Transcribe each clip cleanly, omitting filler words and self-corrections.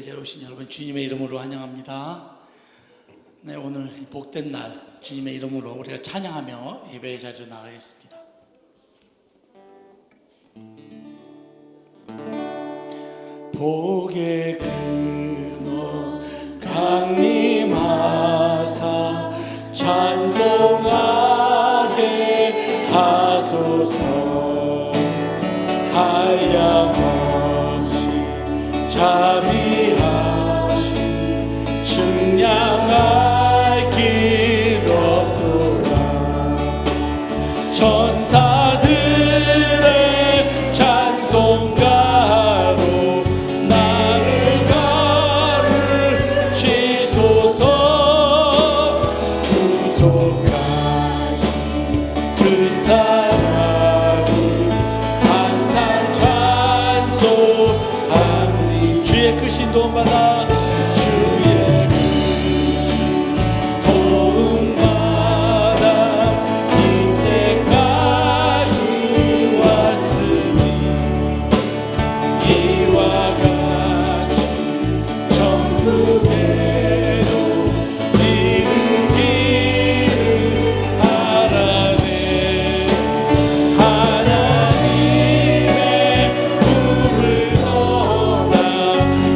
이제 오신 여러분 주님의 이름으로 환영합니다. 네, 오늘 복된 날 주님의 이름으로 우리가 찬양하며 예배의 자리로 나가겠습니다. 복의 근원 강림하사 찬송하게 하소서. 한량없이 자비하신 측량할 길 없도다. 천사들의 찬송가로 나를 가르치소서. 구속하신 그 사랑을 항상 찬송합니다. 주의 크신 도움받아 주의 크신 도움받아 이때까지 왔으니 이와 같이 천국에도 이르기를 바라네. 하나님의 불을 떠나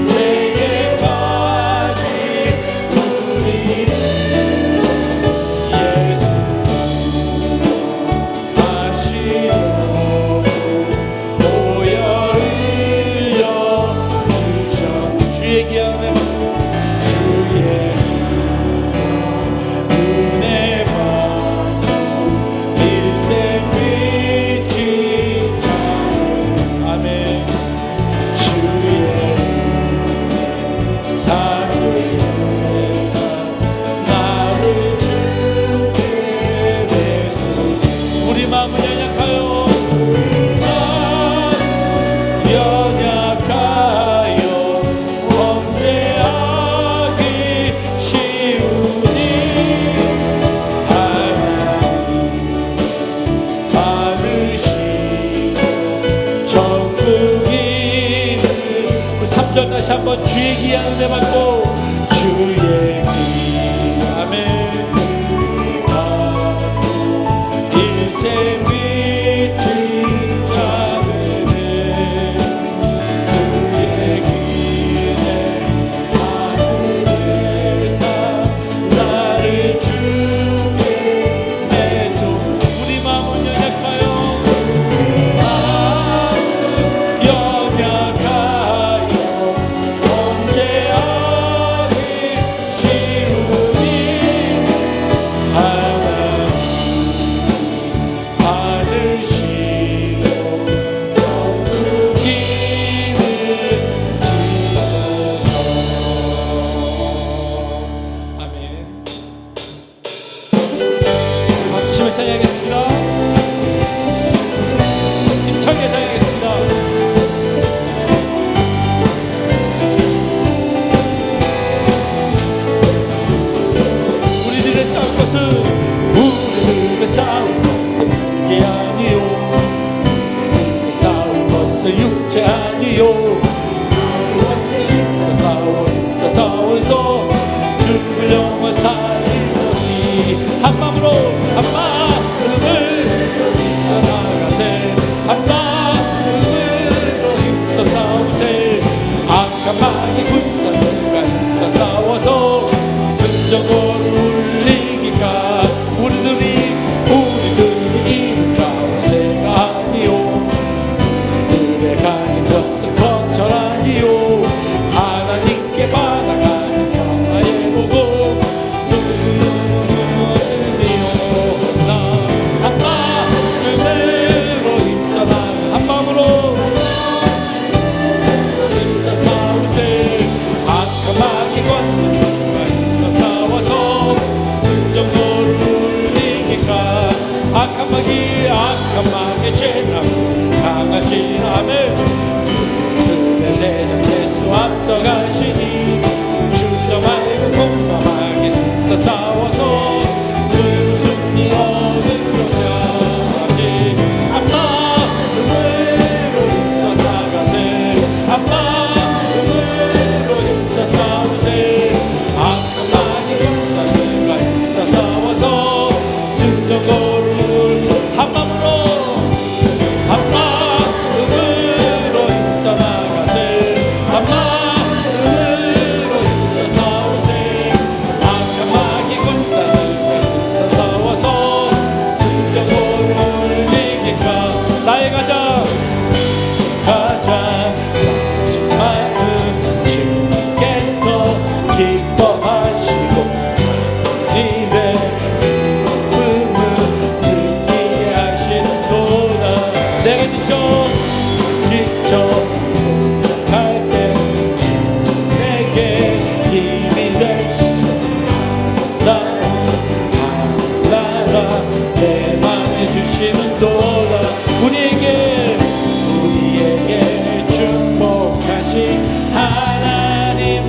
세계까지 우리를 예수가 하시려고 보혈을 여수셨네. 주의 귀한 은혜 받고 주의 은혜 받고 일생 빛이 찬 아멘. 주의 사슬에서 나를 주께 내소서. 우리 마음은 연약하여 범죄하기 쉬우니 하나님 받으시고 천국이는 우리 3절 다시 한번 주의 귀한 은혜 받고 주의 귀 아멘 받고 일생 빛이 작으네. 주의 길에 사슬에서 나를 주께 내소서. 우리 마음은 연약하여 범죄하기 쉬우니 하나님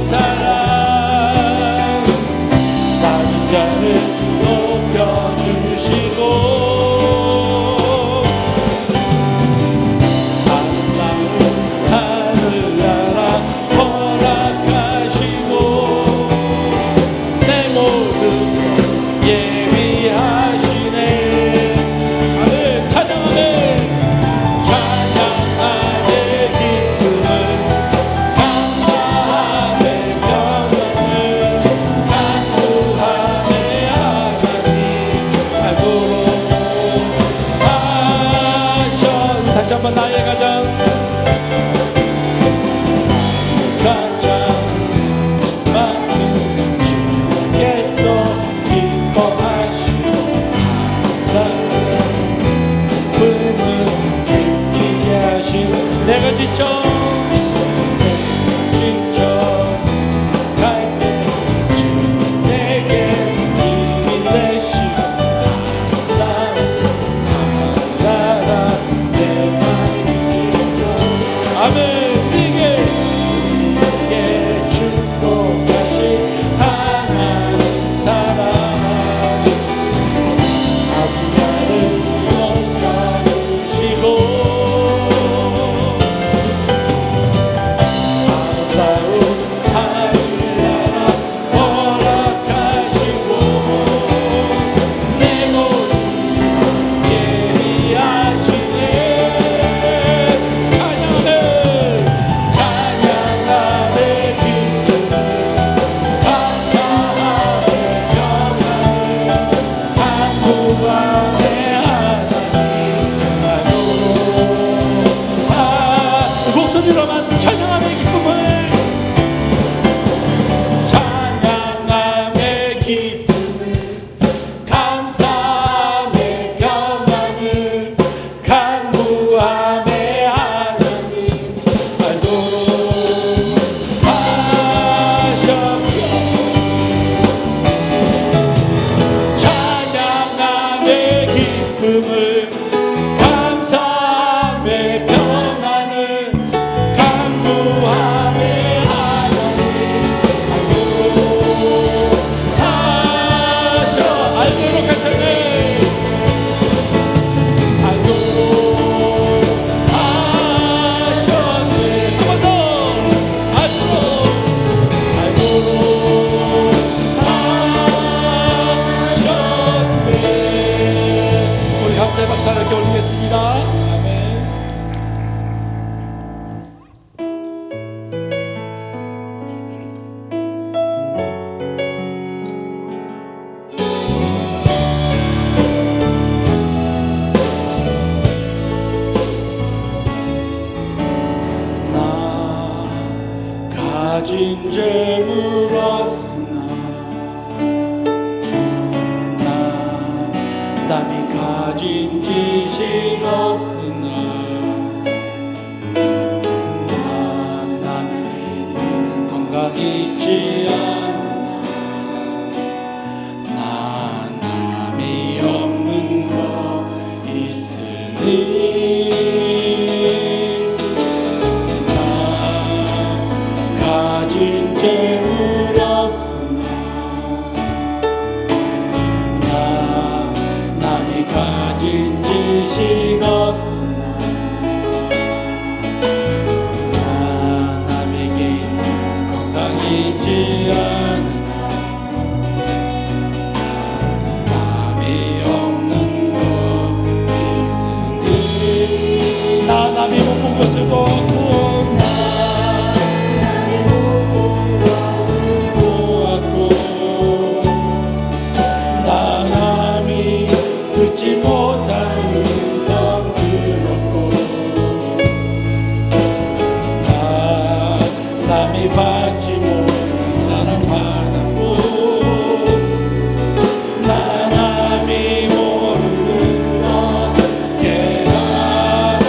사랑 낮은 자를 높여주시고 아름다운 하늘나라 허락하시고 내 모든 것 예비하시네. 아멘. 찬양하네. 찬양하네 기쁨을 감사하네 평안을 간구하네 하나님 알고로 하셨. 다시 한번 나의 가장 많은 주께서 기뻐하시고 나의 꿈을 느끼게 하시는 내가 지쳐 갈 때 주 내게 힘이 되시고 나라 내 맘이 있으며 아멘. 이게 축복하신 하나님 사랑 아버지를 높여주시고 아름다운 하늘나라 허락하시고 내 모든 예비하시네. 찬양하네 기쁨을 감사하네 평안을 간구하네 하나님 알고 목소리로만 찬양하네 기쁨을 찬양하네 기쁨을 감사하네 평안을 간구하네 하나님 알도록 하셨고 찬양하네 기쁨을 감사하네 평안을 간구하네 하나님 알도록 하셨네. 알도록 하셨네. 한 번 더 알도록 하셨네. 우리 감사의 박수 함께 올리겠습니다. 아멘. 나 가진 재물 없으나 나 남이 가진 지식 없으나 나 남이 건강 있지 않나 나 남이 없는 거 있으니 가진 재물 없으나 나 남이 가진 지식 없으나 나 남에게 건강 있지 않으나 남이 없는 것 있으니 나 남이 못 본 것을 보고 듣지 못한 음성 들었고 남이 받지 못한 사랑 받았고 남이 모르는 건 깨달았네.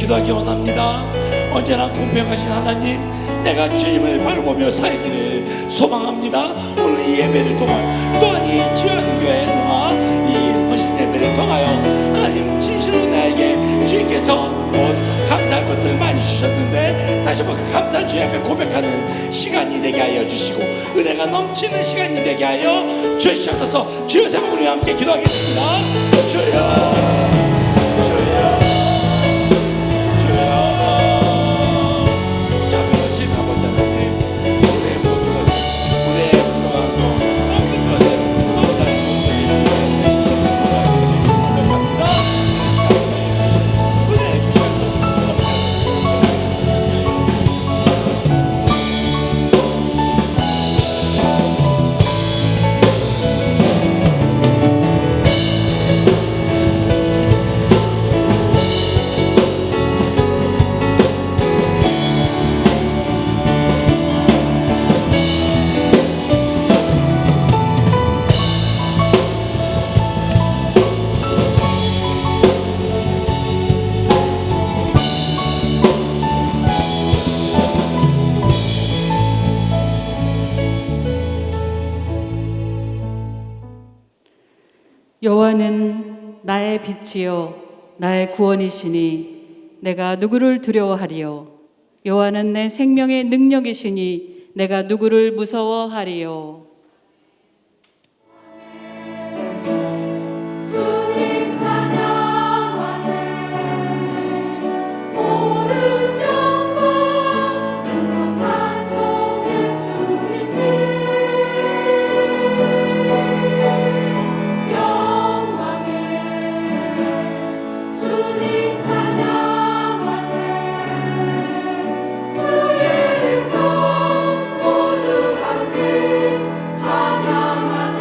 기도하기 원합니다. 언제나 공평하신 하나님, 내가 주님을 바라보며 살기를 소망합니다. 오늘 이 예배를 통하여, 또한 이 지어하는 교회에 통하 이 허신 예배를 통하여 하나님 진실로 나에게 주님께서 감사할 것들을 많이 주셨는데 다시 한번 그 감사를 주님 앞에 고백하는 시간이 되게 하여 주시고 은혜가 넘치는 시간이 되게 하여 주시옵소서. 주여 세 번 우리 함께 기도하겠습니다. 주여, 주여, 주여. 자비로우신 아버지 하나님, 우리의 모든 것을, 우리의 불안도 없는 것을 감사하는 것을 고백합니다. 이 시간에 주신 은혜 주셔서 여호와는 나의 빛이요 나의 구원이시니 내가 누구를 두려워하리요. 여호와는 내 생명의 능력이시니 내가 누구를 무서워하리요. 주님 찬양하세. 모든 영광 찬송 예수님께. 주님 찬양하세. 주의 백성 모두 함께 찬양하세.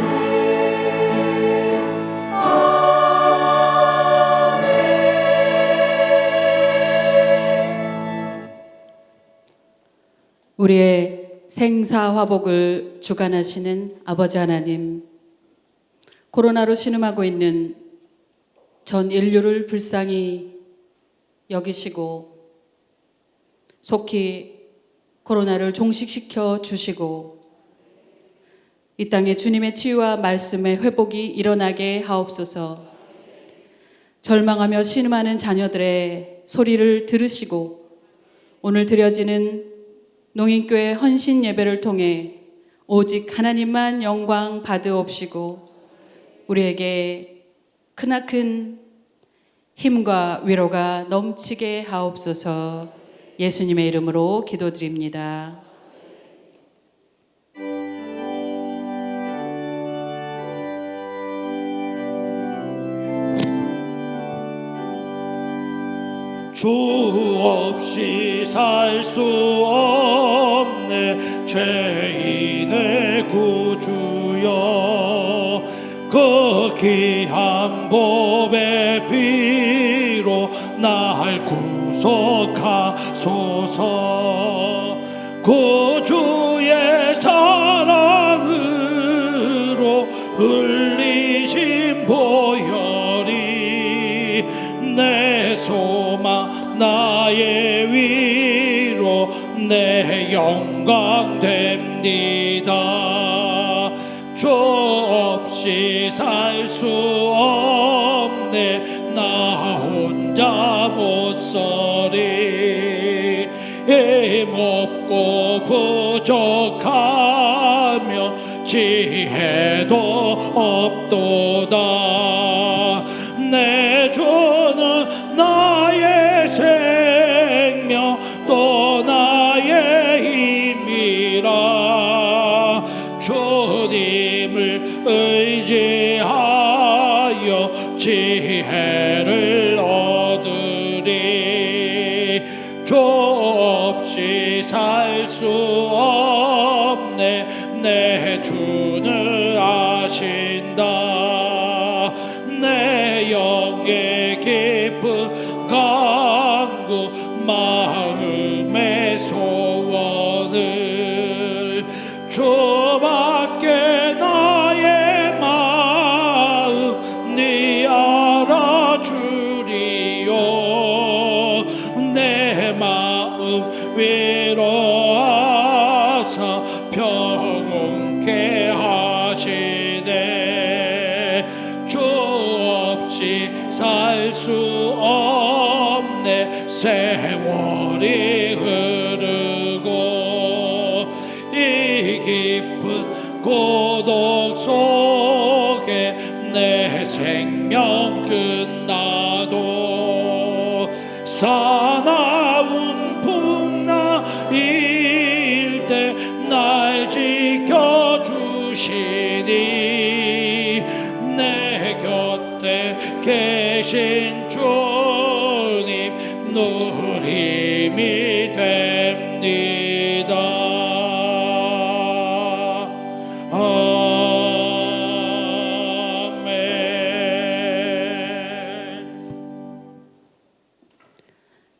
우리의 생사화복을 주관하시는 아버지 하나님, 코로나로 신음하고 있는 전 인류를 불쌍히 여기시고 속히 코로나를 종식시켜 주시고 이 땅에 주님의 치유와 말씀의 회복이 일어나게 하옵소서. 절망하며 신음하는 자녀들의 소리를 들으시고 오늘 드려지는 농인교회 헌신 예배를 통해 오직 하나님만 영광 받으옵시고 우리에게 크나큰 힘과 위로가 넘치게 하옵소서. 예수님의 이름으로 기도드립니다. 주 없이 살 수 없네 죄인의 구주여. 그 귀한 보배 피로 날 구속하소서. 구주의 사랑으로 흘리신 보혈이 내 소망 나의 위로 내 영광 됩니다. 주 없이 살 수 없네 나 혼자 못 서리. 힘없고 부족하며 지혜도 없도다. 내 주는 나의 생명 또 나의 힘이라. 주님을 의지하여 지혜를 얻으리. 주 없이 살 수 없네 내 주는 아신다. 내 영의 깊은 강구 마음의 소원을 주밖에 나의 마음 네 알아주리요. 주사 평온케 하시네. 주 없이 살 수 없네. 세월이 흐르고 이 깊은 고독 속에 내 생명 끝나도 사나운 풍랑일 때 날 지켜주시니 내 곁에 계신 주님 누림이 됩니다.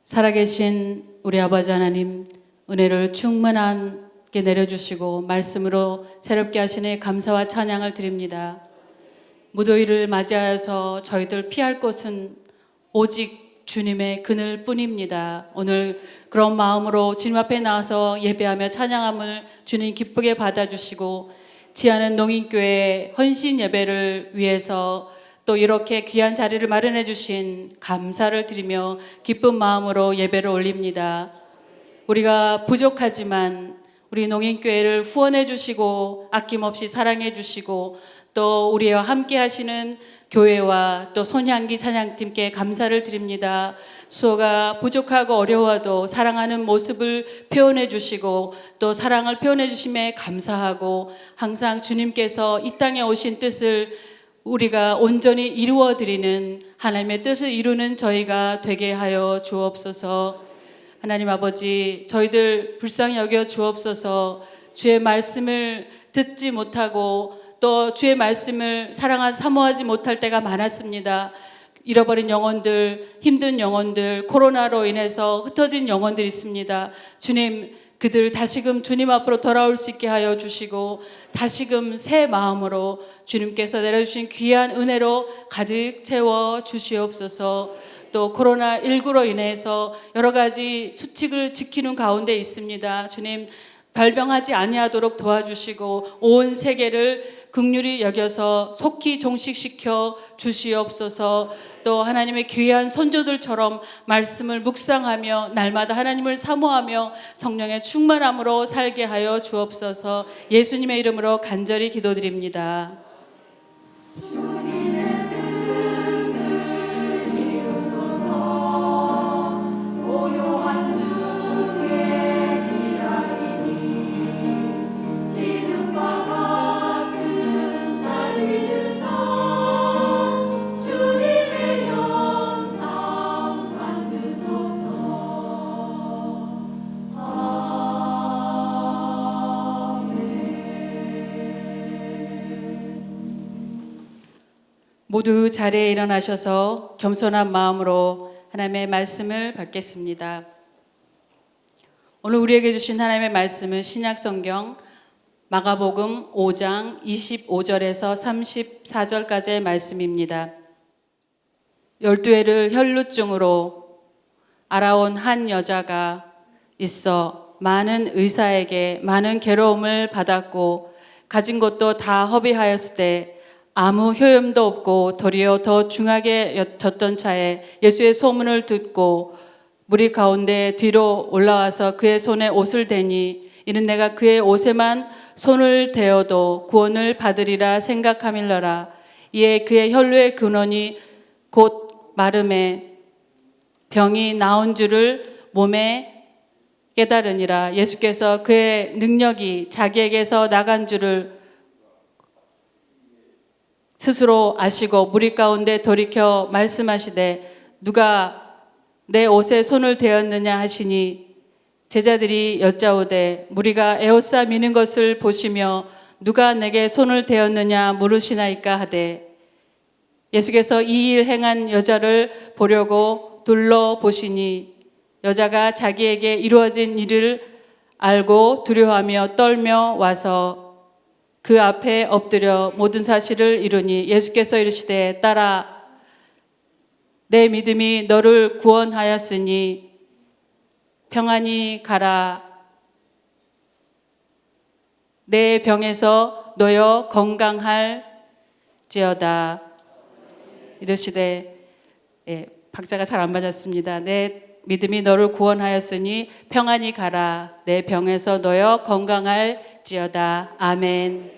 살아계신 우리 아버지 하나님, 은혜를 충만하게 내려주시고 말씀으로 새롭게 하시니 감사와 찬양을 드립니다. 무더위를 맞이하여서 저희들 피할 곳은 오직 주님의 그늘 뿐입니다. 오늘 그런 마음으로 주님 앞에 나와서 예배하며 찬양함을 주님 기쁘게 받아주시고 지하는 농인교회 헌신 예배를 위해서 또 이렇게 귀한 자리를 마련해 주신 감사를 드리며 기쁜 마음으로 예배를 올립니다. 우리가 부족하지만 우리 농인교회를 후원해 주시고 아낌없이 사랑해 주시고 또 우리와 함께 하시는 교회와 또 손향기 찬양팀께 감사를 드립니다. 수호가 부족하고 어려워도 사랑하는 모습을 표현해 주시고 또 사랑을 표현해 주심에 감사하고 항상 주님께서 이 땅에 오신 뜻을 우리가 온전히 이루어 드리는 하나님의 뜻을 이루는 저희가 되게 하여 주옵소서. 하나님 아버지, 저희들 불쌍히 여겨 주옵소서. 주의 말씀을 듣지 못하고 또 주의 말씀을 사랑하지 사모하지 못할 때가 많았습니다. 잃어버린 영혼들, 힘든 영혼들, 코로나로 인해서 흩어진 영혼들이 있습니다. 주님, 그들 다시금 주님 앞으로 돌아올 수 있게 하여 주시고 다시금 새 마음으로 주님께서 내려주신 귀한 은혜로 가득 채워 주시옵소서. 또 코로나19로 인해서 여러 가지 수칙을 지키는 가운데 있습니다. 주님, 발병하지 아니하도록 도와주시고 온 세계를 긍휼히 여겨서 속히 종식시켜 주시옵소서. 또 하나님의 귀한 선조들처럼 말씀을 묵상하며 날마다 하나님을 사모하며 성령의 충만함으로 살게 하여 주옵소서. 예수님의 이름으로 간절히 기도드립니다. 주님의 뜻을 이루소서. 고요한 중에 기다리니 지금과 같은 날 믿으소. 주님의 형상 만드소서. 모두 자리에 일어나셔서 겸손한 마음으로 하나님의 말씀을 받겠습니다. 오늘 우리에게 주신 하나님의 말씀은 신약성경 마가복음 5장 25절에서 34절까지의 말씀입니다. 12해를 혈루증으로 알아온 한 여자가 있어 많은 의사에게 많은 괴로움을 받았고 가진 것도 다 허비하였을 때 아무 효험도 없고 도리어 더 중하게 졌던 차에 예수의 소문을 듣고 무리 가운데 뒤로 올라와서 그의 손에 옷을 대니 이는 내가 그의 옷에만 손을 대어도 구원을 받으리라 생각함일러라. 이에 그의 혈루의 근원이 곧 마름에 병이 나온 줄을 몸에 깨달으니라. 예수께서 그의 능력이 자기에게서 나간 줄을 스스로 아시고 무리 가운데 돌이켜 말씀하시되 누가 내 옷에 손을 대었느냐 하시니 제자들이 여짜오되 무리가 에워싸 미는 것을 보시며 누가 내게 손을 대었느냐 물으시나이까 하되 예수께서 이 일 행한 여자를 보려고 둘러보시니 여자가 자기에게 이루어진 일을 알고 두려워하며 떨며 와서 그 앞에 엎드려 모든 사실을 이루니 예수께서 이르시되 딸아 내 믿음이 너를 구원하였으니 평안히 가라. 내 병에서 놓여 건강할지어다. 이르시되, 박자가 잘 안 맞았습니다. 내 믿음이 너를 구원하였으니 평안히 가라. 내 병에서 놓여 건강할지어다. 아멘.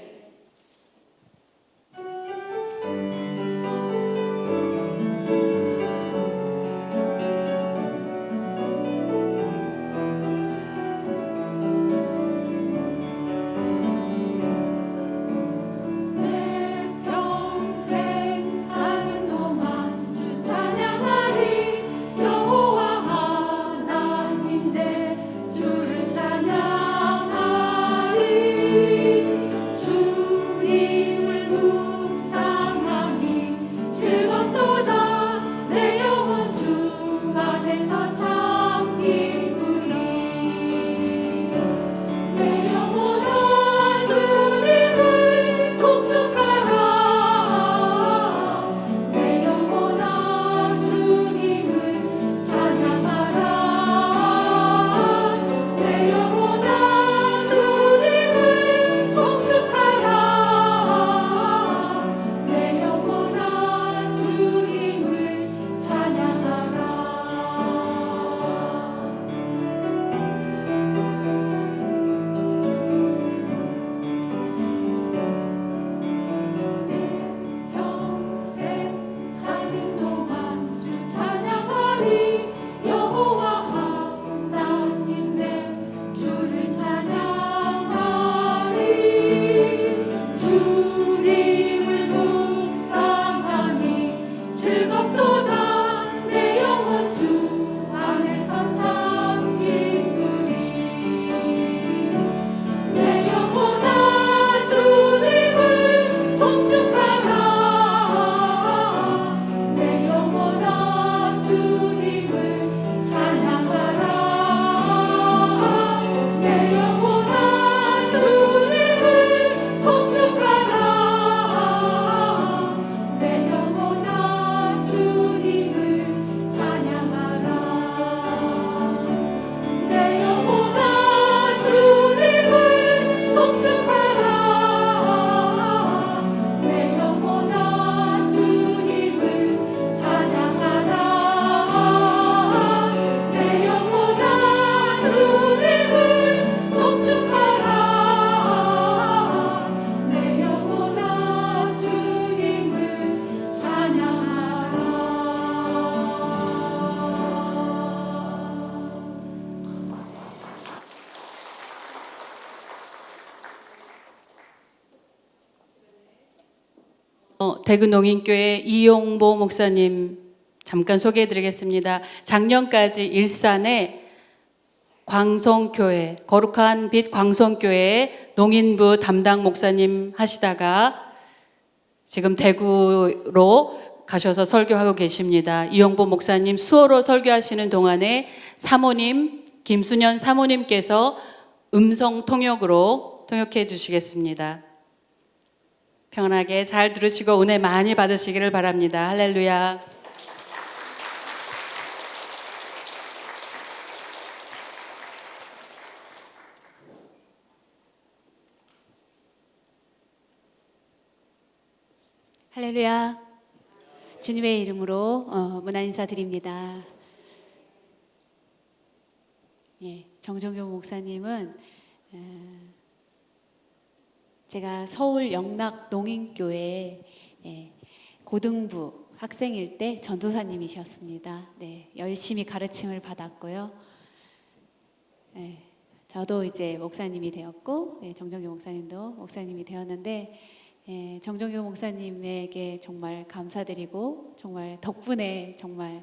내 평생 사는 동안 주 찬양하리. 여호와 하나님 내 주를 찬양하리. 주님을 묵상하니 즐겁도다. 내 영혼 주 안에서 참 기쁘리. 내 영혼아 주님을 송축하라. 내 영혼아 주님을 찬양하라. 내 영혼아 주님을 송축하라. 내 영혼아 주님을 찬양하라. 평생 사는 동안 주 찬양하리. 여호와 하나님 내 주를 찬양하리. 주님을 묵상하니 즐겁도다. 내 영혼 주 안에서 참 기쁘리. 내 영혼아 주님을 송축하라. 내 영혼아 주님을 찬양하라. 내 영혼아 주님을 송축하라. 내 영혼아 주님을 찬양하라. 내 영혼아 주님을 송축하라. 내 영혼아 주님을 찬양하라. 내 영혼아 주님을 송축하라. 내 영혼아 주님을 찬양하라. 대구 농인교회 이용보 목사님 잠깐 소개해 드리겠습니다. 작년까지 일산의 광성교회, 거룩한 빛 광성교회 농인부 담당 목사님 하시다가 지금 대구로 가셔서 설교하고 계십니다. 이용보 목사님 수어로 설교하시는 동안에 사모님, 김순현 사모님께서 음성 통역으로 통역해 주시겠습니다. 편하게 잘 들으시고 은혜 많이 받으시기를 바랍니다. 할렐루야. 할렐루야. 주님의 이름으로 문안 인사드립니다. 정정교 목사님은 제가 서울 영락 농인교회 고등부 학생일 때 전도사님이셨습니다. 열심히 가르침을 받았고요. 저도 이제 목사님이 되었고 정정교 목사님도 목사님이 되었는데 정정교 목사님에게 정말 감사드리고 정말 덕분에 정말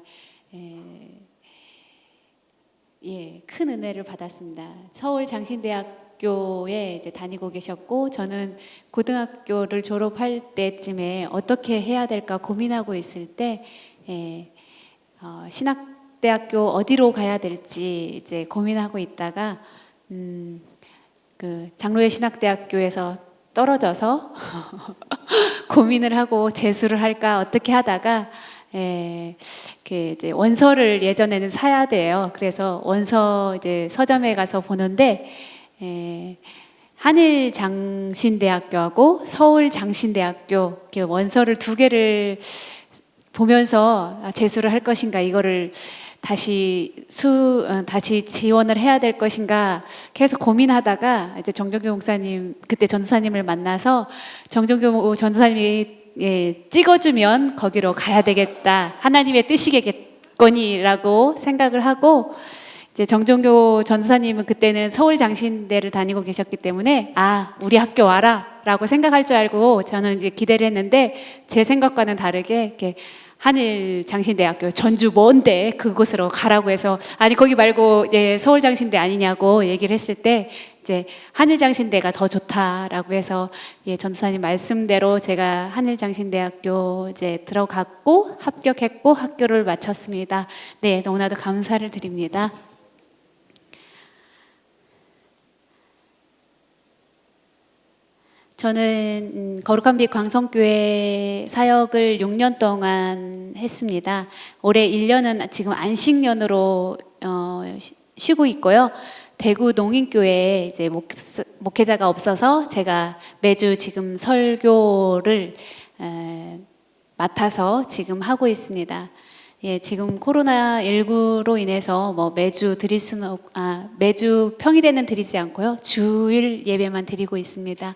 큰 은혜를 받았습니다. 서울 장신대학교에 이제 다니고 계셨고 저는 고등학교를 졸업할 때쯤에 어떻게 해야 될까 고민하고 있을 때 신학대학교 어디로 가야 될지 이제 고민하고 있다가 그 장로회 신학대학교에서 떨어져서 고민을 하고 재수를 할까 어떻게 하다가 이제 원서를 예전에는 사야 돼요. 그래서 원서 이제 서점에 가서 보는데 한일장신대학교하고 서울장신대학교 이렇게 원서를 두 개를 보면서 재수를 할 것인가, 이거를 다시 지원을 해야 될 것인가 계속 고민하다가 이제 정종교 목사님, 그때 전도사님을 만나서 정종교 전도사님이 찍어주면 거기로 가야 되겠다, 하나님의 뜻이겠거니라고 생각을 하고, 이제 정종교 전도사님은 그때는 서울장신대를 다니고 계셨기 때문에 우리 학교 와라라고 생각할 줄 알고 저는 이제 기대를 했는데, 제 생각과는 다르게 이렇게 한일장신대학교, 전주 먼데 그곳으로 가라고 해서, 아니 거기 말고 서울장신대 아니냐고 얘기를 했을 때 이제 한일장신대가 더 좋다라고 해서 전도사님 말씀대로 제가 한일장신대학교 이제 들어갔고 합격했고 학교를 마쳤습니다. 네, 너무나도 감사를 드립니다. 저는 거룩한 빛 광성교회 사역을 6년 동안 했습니다. 올해 1년은 지금 안식년으로 쉬고 있고요. 대구 농인교회에 이제 목회자가 없어서 제가 매주 지금 설교를 맡아서 지금 하고 있습니다. 지금 코로나19로 인해서 매주 매주 평일에는 드리지 않고요. 주일 예배만 드리고 있습니다.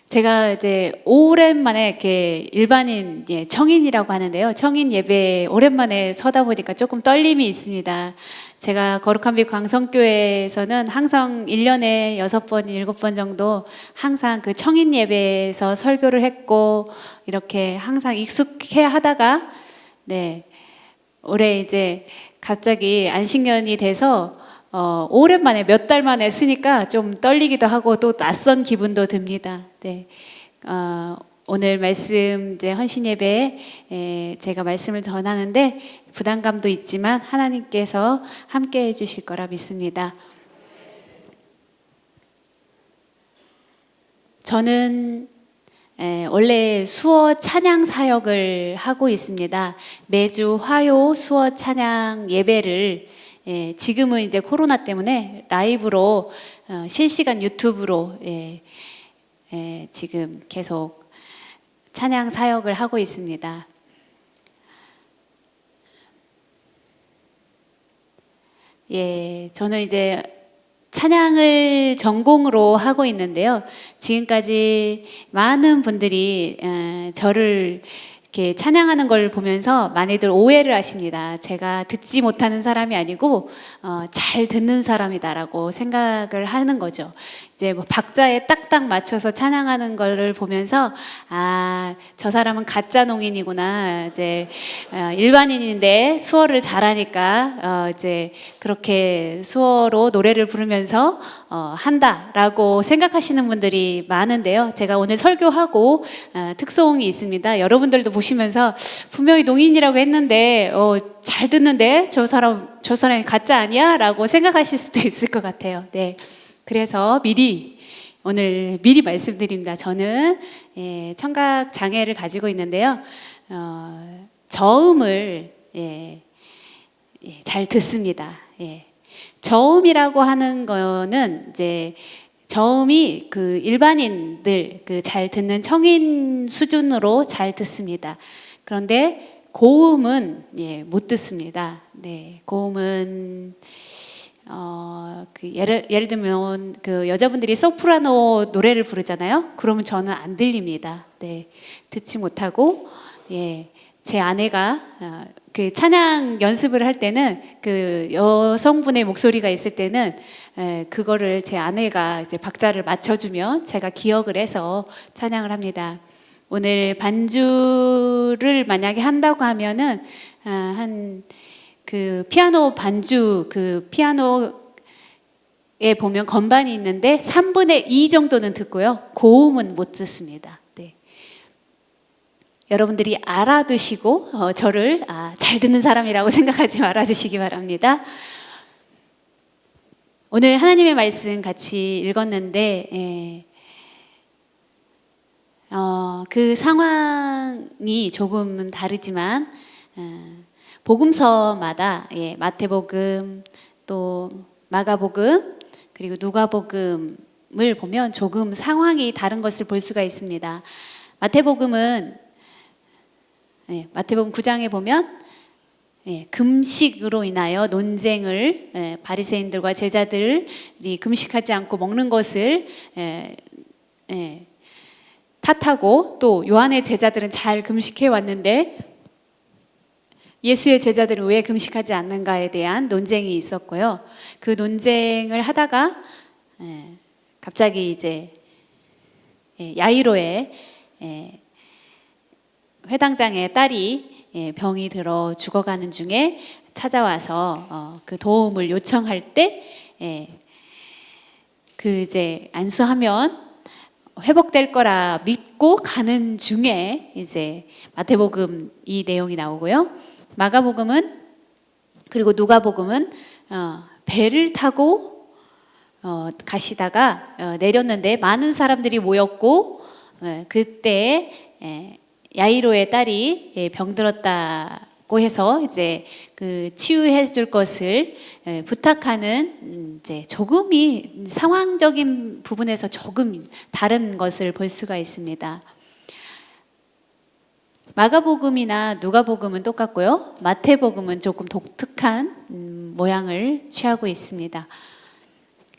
제가 이제 오랜만에 이렇게 일반인 청인이라고 하는데요. 청인 예배 오랜만에 서다 보니까 조금 떨림이 있습니다. 제가 거룩한 빛 광성교회에서는 항상 1년에 6번, 7번 정도 항상 그 청인 예배에서 설교를 했고, 이렇게 항상 익숙해 하다가 올해 이제 갑자기 안식년이 돼서 오랜만에 몇 달 만에 쓰니까 좀 떨리기도 하고 또 낯선 기분도 듭니다. 오늘 말씀 이제 헌신 예배에 제가 말씀을 전하는데 부담감도 있지만 하나님께서 함께 해주실 거라 믿습니다. 저는 원래 수어 찬양 사역을 하고 있습니다. 매주 화요 수어 찬양 예배를 지금은 이제 코로나 때문에 라이브로 실시간 유튜브로 지금 계속 찬양 사역을 하고 있습니다. 저는 이제 찬양을 전공으로 하고 있는데요. 지금까지 많은 분들이 저를 이렇게 찬양하는 걸 보면서 많이들 오해를 하십니다. 제가 듣지 못하는 사람이 아니고 잘 듣는 사람이다라고 생각을 하는 거죠. 이제 박자에 딱딱 맞춰서 찬양하는 거를 보면서 저 사람은 가짜 농인이구나. 이제 일반인인데 수어를 잘하니까 이제 그렇게 수어로 노래를 부르면서 한다라고 생각하시는 분들이 많은데요. 제가 오늘 설교하고 특송이 있습니다. 여러분들도 보시면서 분명히 농인이라고 했는데 잘 듣는데 저 사람이 가짜 아니야? 라고 생각하실 수도 있을 것 같아요. 그래서 오늘 미리 말씀드립니다. 저는 청각 장애를 가지고 있는데요. 저음을 잘 듣습니다. 저음이라고 하는 거는 이제 저음이 그 일반인들 잘 듣는 청인 수준으로 잘 듣습니다. 그런데 고음은 못 듣습니다. 고음은 예를 들면 여자분들이 소프라노 노래를 부르잖아요. 그러면 저는 안 들립니다. 듣지 못하고 제 아내가 그 찬양 연습을 할 때는 그 여성분의 목소리가 있을 때는 그거를 제 아내가 이제 박자를 맞춰주면 제가 기억을 해서 찬양을 합니다. 오늘 반주를 만약에 한다고 하면은 그 피아노 반주, 그 피아노에 보면 건반이 있는데 3분의 2 정도는 듣고요. 고음은 못 듣습니다. 여러분들이 알아두시고 저를 잘 듣는 사람이라고 생각하지 말아주시기 바랍니다. 오늘 하나님의 말씀 같이 읽었는데 그 상황이 조금은 다르지만 복음서마다 마태복음 또 마가복음 그리고 누가복음을 보면 조금 상황이 다른 것을 볼 수가 있습니다. 마태복음 9장에 보면 금식으로 인하여 논쟁을 바리새인들과 제자들이 금식하지 않고 먹는 것을 탓하고 또 요한의 제자들은 잘 금식해 왔는데 예수의 제자들은 왜 금식하지 않는가에 대한 논쟁이 있었고요. 그 논쟁을 하다가 갑자기 이제 야이로의 회당장의 딸이 병이 들어 죽어가는 중에 찾아와서 그 도움을 요청할 때 그 이제 안수하면 회복될 거라 믿고 가는 중에 이제 마태복음 이 내용이 나오고요. 마가복음은 그리고 누가복음은 배를 타고 가시다가 내렸는데 많은 사람들이 모였고 그때 야이로의 딸이 병들었다고 해서 이제 그 치유해 줄 것을 부탁하는 이제 조금이 상황적인 부분에서 조금 다른 것을 볼 수가 있습니다. 마가복음이나 누가복음은 똑같고요. 마태복음은 조금 독특한 모양을 취하고 있습니다.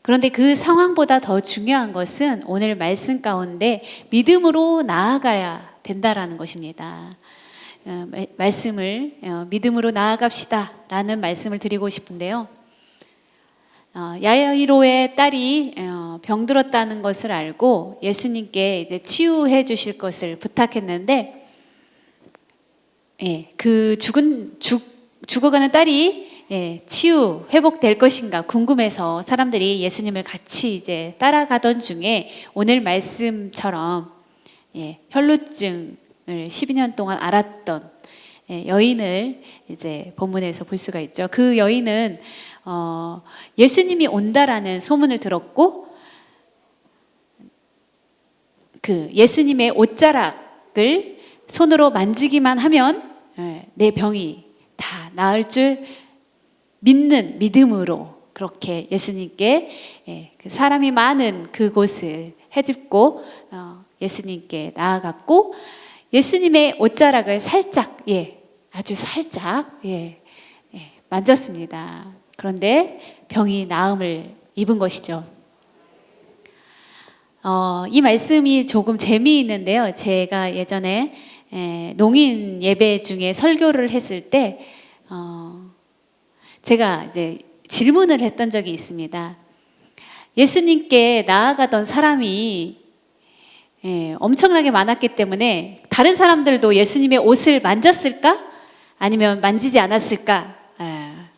그런데 그 상황보다 더 중요한 것은 오늘 말씀 가운데 믿음으로 나아가야 된다라는 것입니다. 말씀을 믿음으로 나아갑시다 라는 말씀을 드리고 싶은데요. 야이로의 딸이 병들었다는 것을 알고 예수님께 이제 치유해 주실 것을 부탁했는데 그 죽어가는 딸이 치유 회복될 것인가 궁금해서 사람들이 예수님을 같이 이제 따라가던 중에 오늘 말씀처럼 혈루증을 12년 동안 앓았던 여인을 이제 본문에서 볼 수가 있죠. 그 여인은 예수님이 온다라는 소문을 들었고 그 예수님의 옷자락을 손으로 만지기만 하면 내 병이 다 나을 줄 믿는 믿음으로 그렇게 예수님께 그 사람이 많은 그곳을 헤집고 예수님께 나아갔고 예수님의 옷자락을 살짝 아주 살짝 만졌습니다. 그런데 병이 나음을 입은 것이죠. 이 말씀이 조금 재미있는데요. 제가 예전에 농인 예배 중에 설교를 했을 때 제가 이제 질문을 했던 적이 있습니다. 예수님께 나아가던 사람이 엄청나게 많았기 때문에 다른 사람들도 예수님의 옷을 만졌을까? 아니면 만지지 않았을까?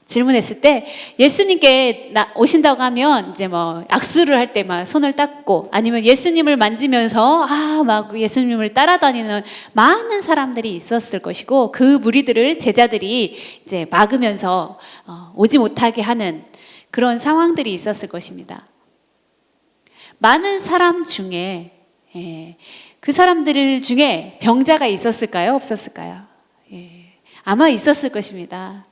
질문했을 때 예수님께 오신다고 하면 이제 뭐 악수를 할 때 막 손을 닦고 아니면 예수님을 만지면서 막 예수님을 따라다니는 많은 사람들이 있었을 것이고 그 무리들을 제자들이 이제 막으면서 오지 못하게 하는 그런 상황들이 있었을 것입니다. 많은 사람 중에 그 사람들 중에 병자가 있었을까요? 없었을까요? 아마 있었을 것입니다.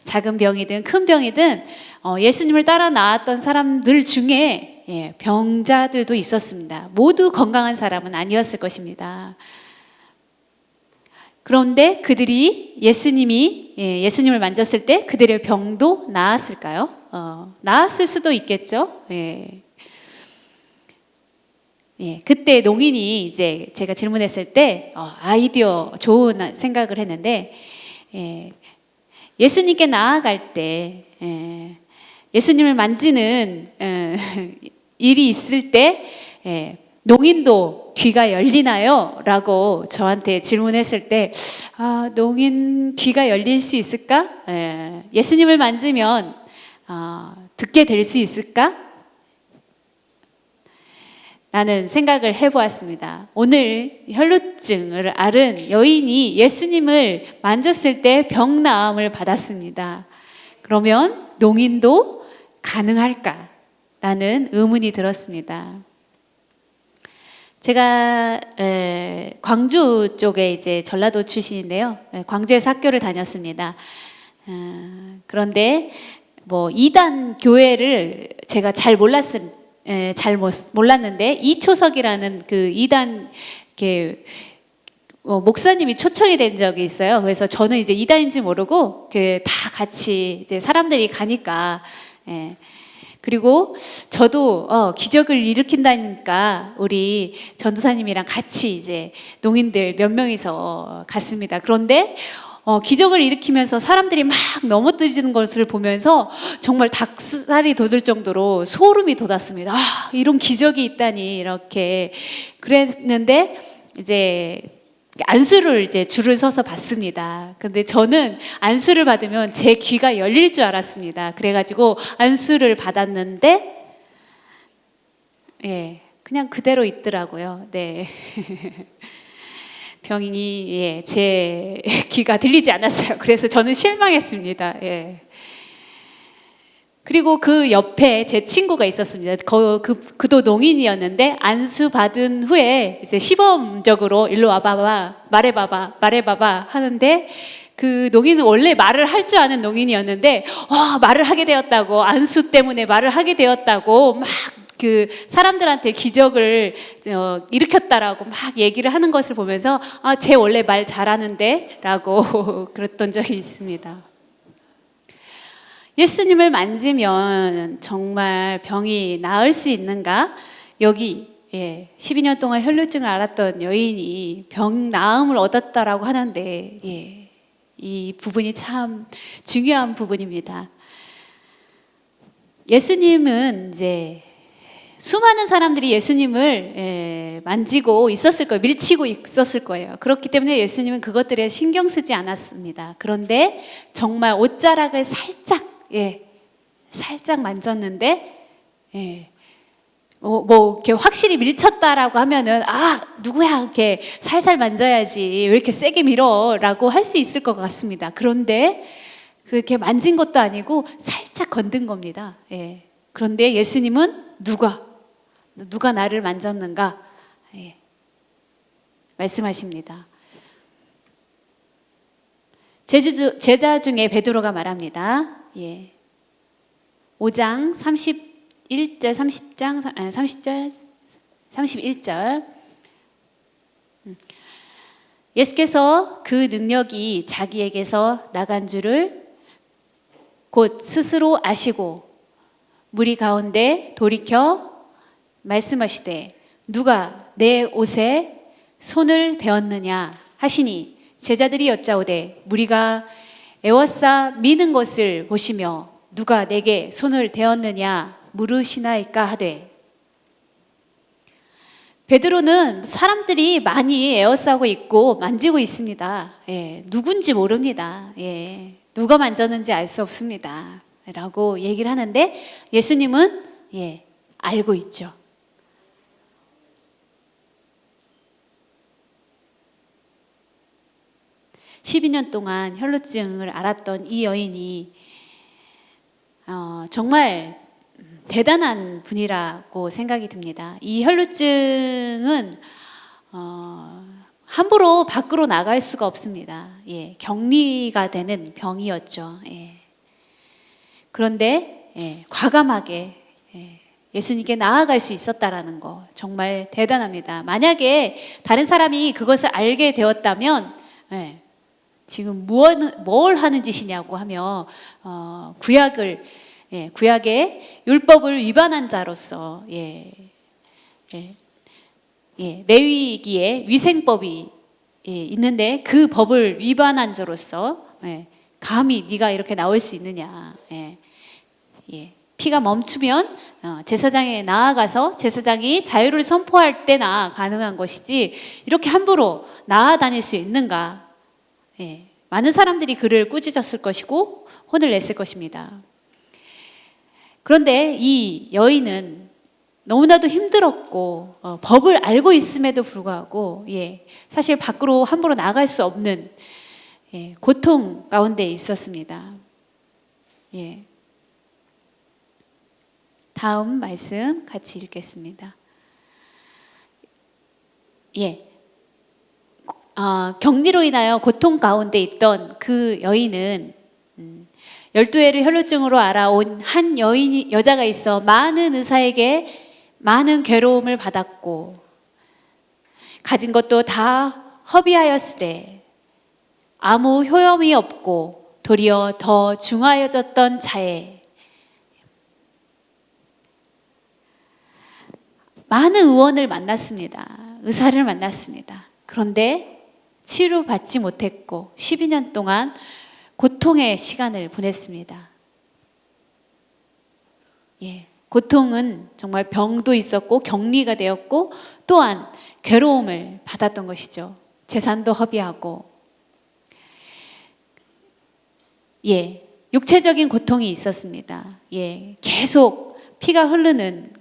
작은 병이든 큰 병이든 예수님을 따라 나왔던 사람들 중에 병자들도 있었습니다. 모두 건강한 사람은 아니었을 것입니다. 그런데 그들이 예수님을 만졌을 때 그들의 병도 나았을까요? 나았을 수도 있겠죠. 그때 농인이 이제 제가 질문했을 때 아이디어 좋은 생각을 했는데 예수님께 나아갈 때 예수님을 만지는 일이 있을 때 농인도 귀가 열리나요? 라고 저한테 질문했을 때 농인 귀가 열릴 수 있을까? 예수님을 만지면 듣게 될 수 있을까? 라는 생각을 해보았습니다. 오늘 혈루증을 앓은 여인이 예수님을 만졌을 때 병 나음을 받았습니다. 그러면 농인도 가능할까? 라는 의문이 들었습니다. 제가 광주 쪽에 이제 전라도 출신인데요. 광주에서 학교를 다녔습니다. 그런데 뭐 이단 교회를 제가 잘 몰랐는데 이초석이라는 그 이단 이렇게 목사님이 초청이 된 적이 있어요. 그래서 저는 이제 이단인지 모르고 그 다 같이 이제 사람들이 가니까 그리고 저도 기적을 일으킨다니까 우리 전도사님이랑 같이 이제 농인들 몇 명이서 갔습니다. 그런데 기적을 일으키면서 사람들이 막 넘어뜨리는 것을 보면서 정말 닭살이 돋을 정도로 소름이 돋았습니다. 아, 이런 기적이 있다니 이렇게 그랬는데 이제 안수를 이제 줄을 서서 받습니다. 근데 저는 안수를 받으면 제 귀가 열릴 줄 알았습니다. 그래가지고 안수를 받았는데, 그냥 그대로 있더라고요. 네. 병이 제 귀가 들리지 않았어요. 그래서 저는 실망했습니다. 그리고 그 옆에 제 친구가 있었습니다. 그도 농인이었는데 안수 받은 후에 이제 시범적으로 일로 와봐봐, 말해봐봐 하는데 그 농인은 원래 말을 할 줄 아는 농인이었는데 말을 하게 되었다고, 안수 때문에 말을 하게 되었다고 막 그 사람들한테 기적을 일으켰다라고 막 얘기를 하는 것을 보면서 쟤 원래 말 잘하는데 라고 그랬던 적이 있습니다. 예수님을 만지면 정말 병이 나을 수 있는가? 여기 12년 동안 혈루증을 앓았던 여인이 병 나음을 얻었다라고 하는데 이 부분이 참 중요한 부분입니다. 예수님은 이제 수많은 사람들이 예수님을 만지고 있었을 거예요. 밀치고 있었을 거예요. 그렇기 때문에 예수님은 그것들에 신경 쓰지 않았습니다. 그런데 정말 옷자락을 살짝 만졌는데 뭐 이렇게 확실히 밀쳤다라고 하면은 누구야 이렇게 살살 만져야지 왜 이렇게 세게 밀어라고 할 수 있을 것 같습니다. 그런데 그렇게 만진 것도 아니고 살짝 건든 겁니다. 그런데 예수님은 누가 나를 만졌는가 말씀하십니다. 제자 중에 베드로가 말합니다. 5장 31절 30절 31절 예수께서 그 능력이 자기에게서 나간 줄을 곧 스스로 아시고 무리 가운데 돌이켜 말씀하시되 누가 내 옷에 손을 대었느냐 하시니 제자들이 여짜오되 무리가 에워싸 미는 것을 보시며 누가 내게 손을 대었느냐 물으시나이까 하되 베드로는 사람들이 많이 에워싸고 있고 만지고 있습니다. 누군지 모릅니다. 누가 만졌는지 알 수 없습니다. 라고 얘기를 하는데 예수님은 알고 있죠. (12년) 동안 혈루증을 앓았던 이 여인이 정말 대단한 분이라고 생각이 듭니다. 이 혈루증은 함부로 밖으로 나갈 수가 없습니다. 격리가 되는 병이었죠. 그런데 과감하게 예수님께 나아갈 수 있었다라는 거 정말 대단합니다. 만약에 다른 사람이 그것을 알게 되었다면 지금 뭘 하는 짓이냐고 하며 구약의 율법을 위반한 자로서 레위기에 위생법이 있는데 그 법을 위반한 자로서 감히 네가 이렇게 나올 수 있느냐. 피가 멈추면 제사장에 나아가서 제사장이 자유를 선포할 때나 가능한 것이지 이렇게 함부로 나아다닐 수 있는가. 많은 사람들이 그를 꾸짖었을 것이고 혼을 냈을 것입니다. 그런데 이 여인은 너무나도 힘들었고 법을 알고 있음에도 불구하고 사실 밖으로 함부로 나갈 수 없는 고통 가운데 있었습니다. 다음 말씀 같이 읽겠습니다. 격리로 인하여 고통 가운데 있던 그 여인은 12회를 혈루증으로 알아온 한 여자가 있어 많은 의사에게 많은 괴로움을 받았고 가진 것도 다 허비하였으되 아무 효험이 없고 도리어 더 중하여졌던 자에 많은 의원을 만났습니다. 의사를 만났습니다. 그런데 치료받지 못했고 12년 동안 고통의 시간을 보냈습니다. 고통은 정말 병도 있었고 격리가 되었고 또한 괴로움을 받았던 것이죠. 재산도 허비하고 육체적인 고통이 있었습니다. 계속 피가 흐르는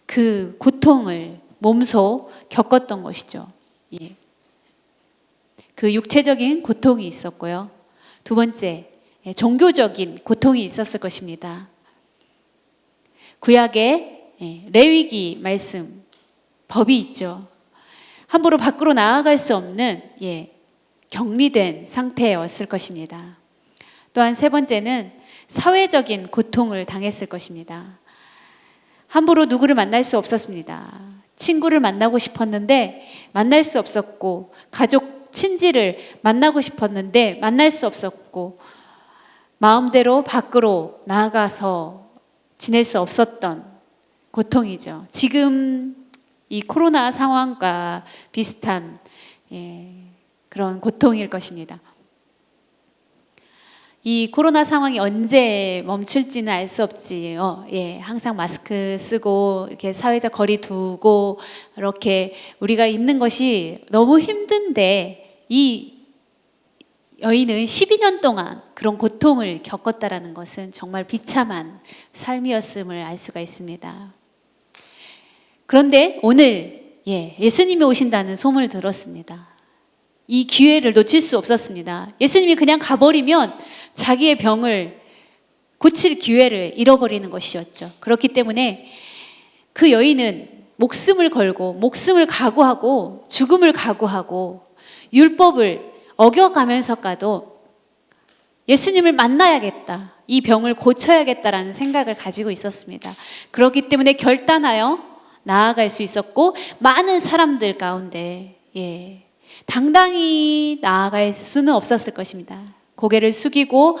그 고통을 몸소 겪었던 것이죠. 그 육체적인 고통이 있었고요. 두 번째, 종교적인 고통이 있었을 것입니다. 구약에 레위기 말씀, 법이 있죠. 함부로 밖으로 나아갈 수 없는 격리된 상태였을 것입니다. 또한 세 번째는 사회적인 고통을 당했을 것입니다. 함부로 누구를 만날 수 없었습니다. 친구를 만나고 싶었는데 만날 수 없었고 가족 친지를 만나고 싶었는데 만날 수 없었고 마음대로 밖으로 나아가서 지낼 수 없었던 고통이죠. 지금 이 코로나 상황과 비슷한 그런 고통일 것입니다. 이 코로나 상황이 언제 멈출지는 알 수 없지요. 항상 마스크 쓰고 이렇게 사회적 거리 두고 이렇게 우리가 있는 것이 너무 힘든데 이 여인은 12년 동안 그런 고통을 겪었다라는 것은 정말 비참한 삶이었음을 알 수가 있습니다. 그런데 오늘 예수님이 오신다는 소문을 들었습니다. 이 기회를 놓칠 수 없었습니다. 예수님이 그냥 가버리면 자기의 병을 고칠 기회를 잃어버리는 것이었죠. 그렇기 때문에 그 여인은 목숨을 걸고 목숨을 각오하고 죽음을 각오하고 율법을 어겨가면서까도 예수님을 만나야겠다, 이 병을 고쳐야겠다라는 생각을 가지고 있었습니다. 그렇기 때문에 결단하여 나아갈 수 있었고 많은 사람들 가운데 당당히 나아갈 수는 없었을 것입니다. 고개를 숙이고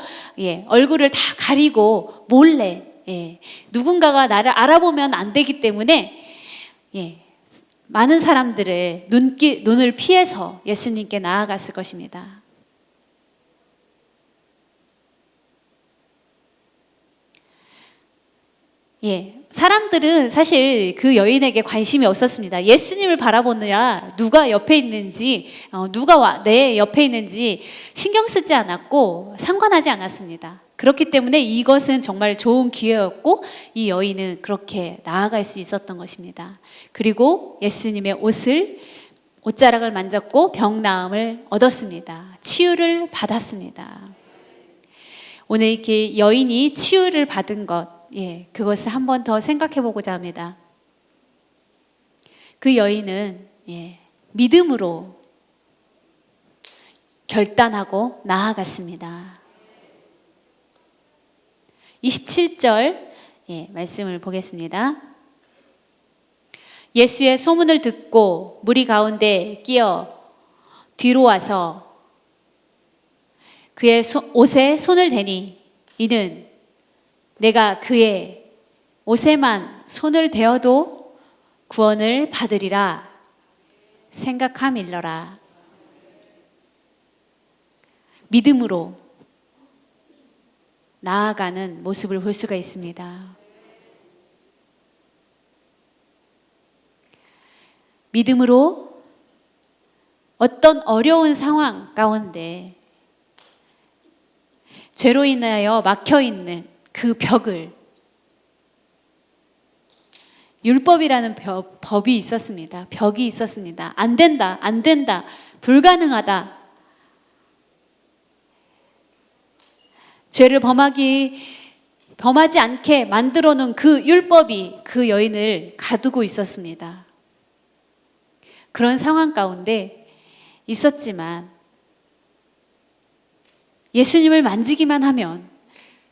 얼굴을 다 가리고 몰래 누군가가 나를 알아보면 안 되기 때문에 많은 사람들의 눈을 피해서 예수님께 나아갔을 것입니다. 사람들은 사실 그 여인에게 관심이 없었습니다. 예수님을 바라보느라 누가 옆에 있는지, 누가 내 옆에 있는지 신경 쓰지 않았고 상관하지 않았습니다. 그렇기 때문에 이것은 정말 좋은 기회였고 이 여인은 그렇게 나아갈 수 있었던 것입니다. 그리고 예수님의 옷자락을 만졌고 병 나음을 얻었습니다. 치유를 받았습니다. 오늘 이렇게 여인이 치유를 받은 것, 그것을 한 번 더 생각해 보고자 합니다. 그 여인은 믿음으로 결단하고 나아갔습니다. 27절 말씀을 보겠습니다. 예수의 소문을 듣고 무리 가운데 끼어 뒤로 와서 그의 옷에 손을 대니 이는 내가 그의 옷에만 손을 대어도 구원을 받으리라 생각함일러라. 믿음으로 나아가는 모습을 볼 수가 있습니다. 믿음으로 어떤 어려운 상황 가운데 죄로 인하여 막혀있는 그 벽을, 율법이라는 법이 있었습니다. 벽이 있었습니다. 안 된다, 안 된다, 불가능하다. 죄를 범하지 않게 만들어 놓은 그 율법이 그 여인을 가두고 있었습니다. 그런 상황 가운데 있었지만 예수님을 만지기만 하면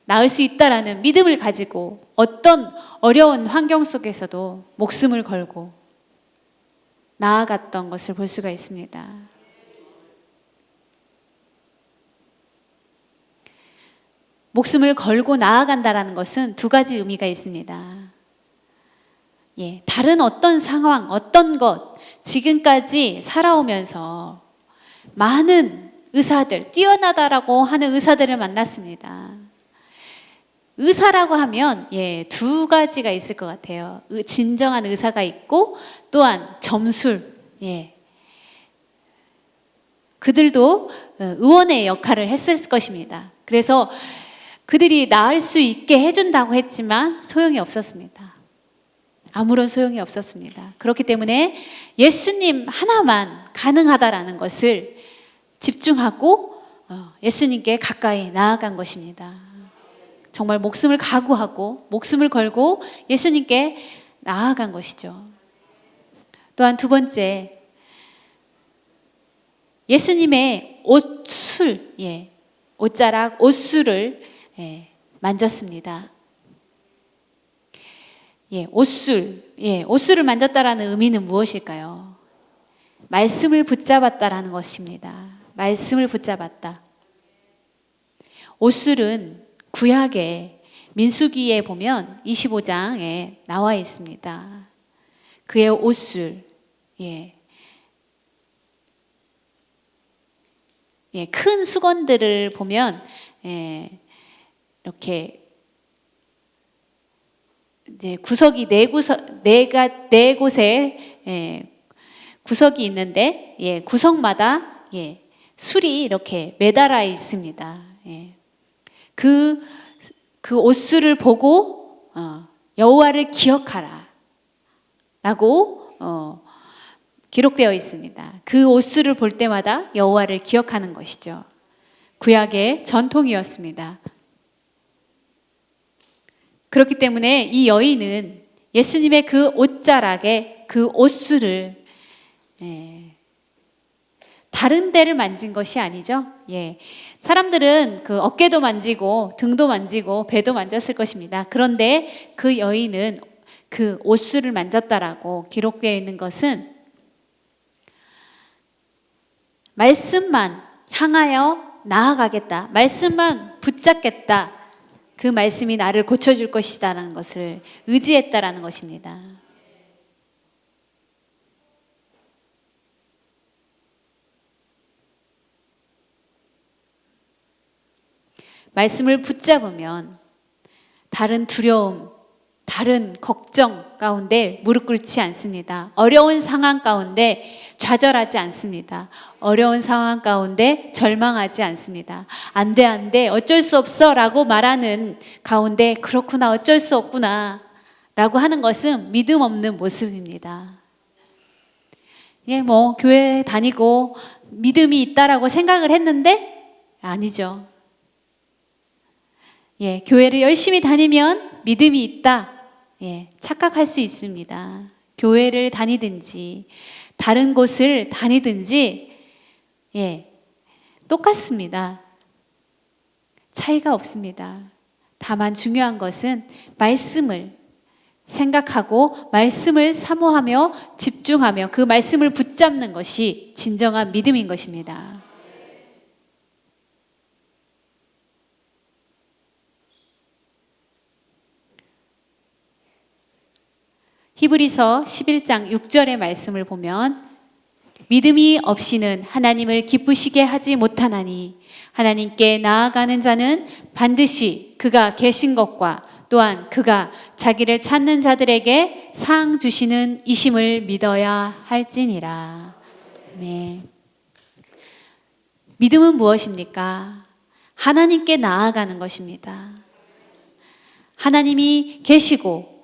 나을 수 있다라는 믿음을 가지고 어떤 어려운 환경 속에서도 목숨을 걸고 나아갔던 것을 볼 수가 있습니다. 목숨을 걸고 나아간다라는 것은 두 가지 의미가 있습니다. 다른 어떤 상황, 어떤 것, 지금까지 살아오면서 많은 의사들, 뛰어나다라고 하는 의사들을 만났습니다. 의사라고 하면 두 가지가 있을 것 같아요. 진정한 의사가 있고 또한 점술. 그들도 의원의 역할을 했을 것입니다. 그래서 그들이 나을 수 있게 해준다고 했지만 소용이 없었습니다. 아무런 소용이 없었습니다. 그렇기 때문에 예수님 하나만 가능하다라는 것을 집중하고 예수님께 가까이 나아간 것입니다. 정말 목숨을 각오하고 목숨을 걸고 예수님께 나아간 것이죠. 또한 두 번째, 예수님의 옷술, 옷자락, 옷술을 만졌습니다. 옷술을 만졌다라는 의미는 무엇일까요? 말씀을 붙잡았다라는 것입니다. 말씀을 붙잡았다. 옷술은 구약의 민수기에 보면 25장에 나와 있습니다. 그의 옷술, 큰 수건들을 보면 이렇게 이제 구석이 네 곳에 구석이 있는데 구석마다 술이 이렇게 매달아 있습니다. 그 옷술을 보고 여호와를 기억하라 라고 기록되어 있습니다. 그 옷술을 볼 때마다 여호와를 기억하는 것이죠. 구약의 전통이었습니다. 그렇기 때문에 이 여인은 예수님의 그 옷자락에 그 옷술을 다른 데를 만진 것이 아니죠. 사람들은 그 어깨도 만지고 등도 만지고 배도 만졌을 것입니다. 그런데 그 여인은 그 옷술을 만졌다라고 기록되어 있는 것은 말씀만 향하여 나아가겠다. 말씀만 붙잡겠다. 그 말씀이 나를 고쳐줄 것이다라는 것을 의지했다라는 것입니다. 말씀을 붙잡으면 다른 두려움, 다른 걱정 가운데 무릎 꿇지 않습니다. 어려운 상황 가운데 좌절하지 않습니다. 어려운 상황 가운데 절망하지 않습니다. 안 돼, 어쩔 수 없어 라고 말하는 가운데 그렇구나, 어쩔 수 없구나 라고 하는 것은 믿음 없는 모습입니다. 교회 다니고 믿음이 있다라고 생각을 했는데 아니죠. 교회를 열심히 다니면 믿음이 있다. 착각할 수 있습니다. 교회를 다니든지 다른 곳을 다니든지 똑같습니다. 차이가 없습니다. 다만 중요한 것은 말씀을 생각하고 말씀을 사모하며 집중하며 그 말씀을 붙잡는 것이 진정한 믿음인 것입니다. 히브리서 11장 6절의 말씀을 보면 믿음이 없이는 하나님을 기쁘시게 하지 못하나니 하나님께 나아가는 자는 반드시 그가 계신 것과 또한 그가 자기를 찾는 자들에게 상 주시는 이심을 믿어야 할지니라. 네. 믿음은 무엇입니까? 하나님께 나아가는 것입니다. 하나님이 계시고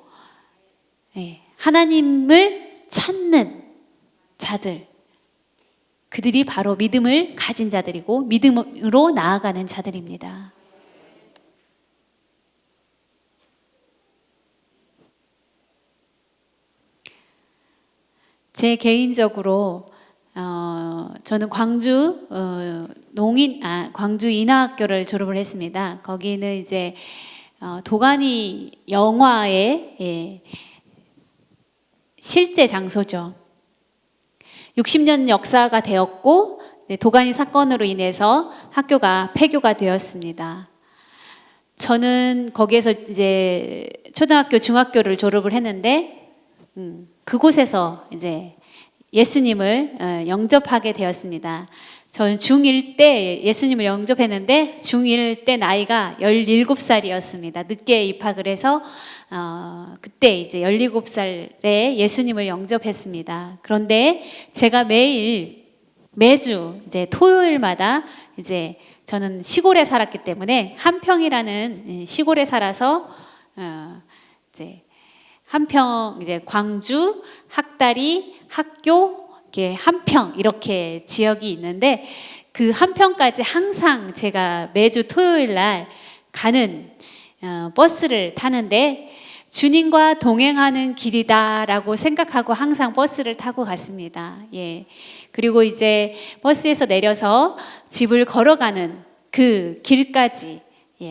하나님을 찾는 자들, 그들이 바로 믿음을 가진 자들이고 믿음으로 나아가는 자들입니다. 제 개인적으로 저는 광주 광주 인하학교를 졸업을 했습니다. 거기는 이제 도가니 영화의 실제 장소죠. 60년 역사가 되었고 도가니 사건으로 인해서 학교가 폐교가 되었습니다. 저는 거기에서 이제 초등학교, 중학교를 졸업을 했는데 그곳에서 이제 예수님을 영접하게 되었습니다. 저는 중1 때 예수님을 영접했는데 중1 때 나이가 17살이었습니다. 늦게 입학을 해서 그때 이제 17살에 예수님을 영접했습니다. 그런데 제가 매주 이제 토요일마다 이제 저는 시골에 살았기 때문에 한평이라는 시골에 살아서 이제 한평 이제 광주, 학다리, 학교 이렇게 한평 이렇게 지역이 있는데 그 한평까지 항상 제가 매주 토요일 날 가는 버스를 타는데 주님과 동행하는 길이다라고 생각하고 항상 버스를 타고 갔습니다. 예. 그리고 이제 버스에서 내려서 집을 걸어가는 그 길까지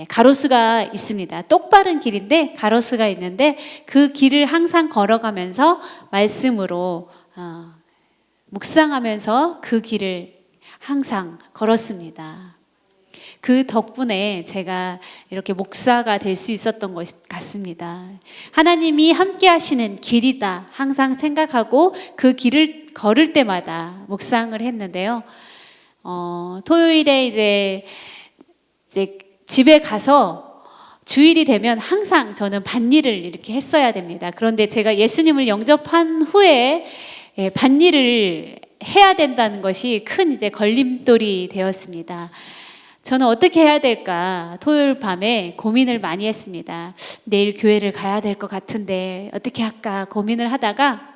가로수가 있습니다. 똑바른 길인데 가로수가 있는데 그 길을 항상 걸어가면서 말씀으로 묵상하면서 그 길을 항상 걸었습니다. 그 덕분에 제가 이렇게 목사가 될 수 있었던 것 같습니다. 하나님이 함께 하시는 길이다 항상 생각하고 그 길을 걸을 때마다 묵상을 했는데요. 토요일에 이제 집에 가서 주일이 되면 항상 저는 밭일을 이렇게 했어야 됩니다. 그런데 제가 예수님을 영접한 후에 밭일을 해야 된다는 것이 큰 이제 걸림돌이 되었습니다. 저는 어떻게 해야 될까 토요일 밤에 고민을 많이 했습니다. 내일 교회를 가야 될 것 같은데 어떻게 할까 고민을 하다가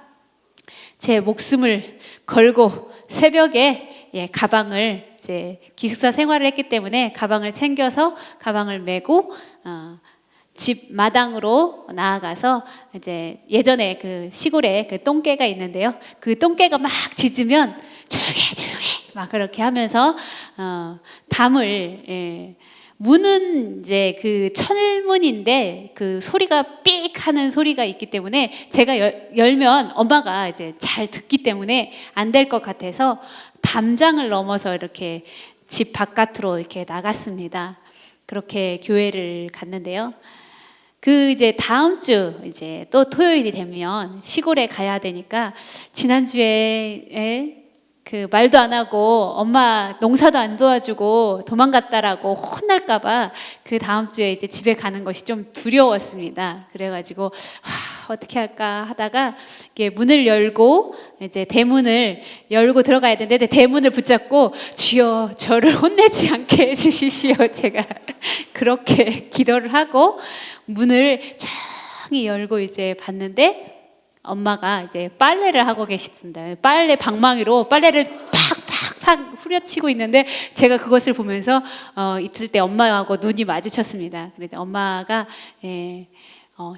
제 목숨을 걸고 새벽에 가방을 이제 기숙사 생활을 했기 때문에 가방을 챙겨서 가방을 메고 집 마당으로 나아가서 이제 예전에 그 시골에 그 똥개가 있는데요. 그 똥개가 막 짖으면 조용해 막 그렇게 하면서 담을 문은 이제 그 철문인데 그 소리가 삑 하는 소리가 있기 때문에 제가 열면 엄마가 이제 잘 듣기 때문에 안 될 것 같아서 담장을 넘어서 이렇게 집 바깥으로 이렇게 나갔습니다. 그렇게 교회를 갔는데요. 그 이제 다음 주 이제 또 토요일이 되면 시골에 가야 되니까 지난주에 그 말도 안 하고 엄마 농사도 안 도와주고 도망갔다라고 혼날까봐 그 다음 주에 이제 집에 가는 것이 좀 두려웠습니다. 그래가지고 어떻게 할까 하다가 이게 문을 열고 이제 대문을 열고 들어가야 되는데 대문을 붙잡고 주여 저를 혼내지 않게 해주시시오. 제가 그렇게 기도를 하고 문을 조용히 열고 이제 봤는데 엄마가 이제 빨래를 하고 계시던데 빨래 방망이로 빨래를 팍팍팍 후려치고 있는데 제가 그것을 보면서 있을 때 엄마하고 눈이 마주쳤습니다. 그래서 엄마가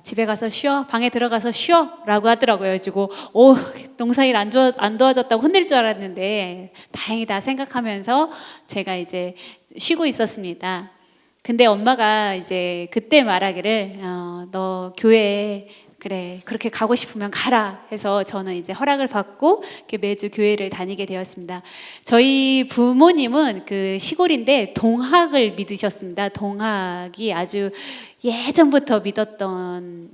집에 가서 쉬어 방에 들어가서 쉬어라고 하더라고요. 그래가지고 농사일 안 도와줬다고 혼낼 줄 알았는데 다행이다 생각하면서 제가 이제 쉬고 있었습니다. 근데 엄마가 이제 그때 말하기를 너 교회에 그래 그렇게 가고 싶으면 가라 해서 저는 이제 허락을 받고 이렇게 매주 교회를 다니게 되었습니다. 저희 부모님은 그 시골인데 동학을 믿으셨습니다. 동학이 아주 예전부터 믿었던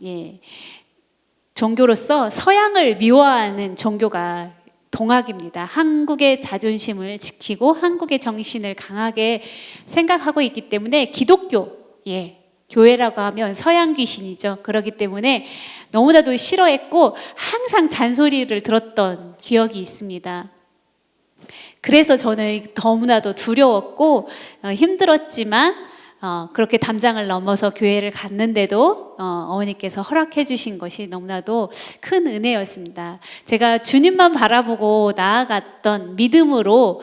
종교로서 서양을 미워하는 종교가 동학입니다. 한국의 자존심을 지키고 한국의 정신을 강하게 생각하고 있기 때문에 기독교 교회라고 하면 서양 귀신이죠. 그렇기 때문에 너무나도 싫어했고 항상 잔소리를 들었던 기억이 있습니다. 그래서 저는 너무나도 두려웠고 힘들었지만 그렇게 담장을 넘어서 교회를 갔는데도 어머니께서 허락해 주신 것이 너무나도 큰 은혜였습니다. 제가 주님만 바라보고 나아갔던 믿음으로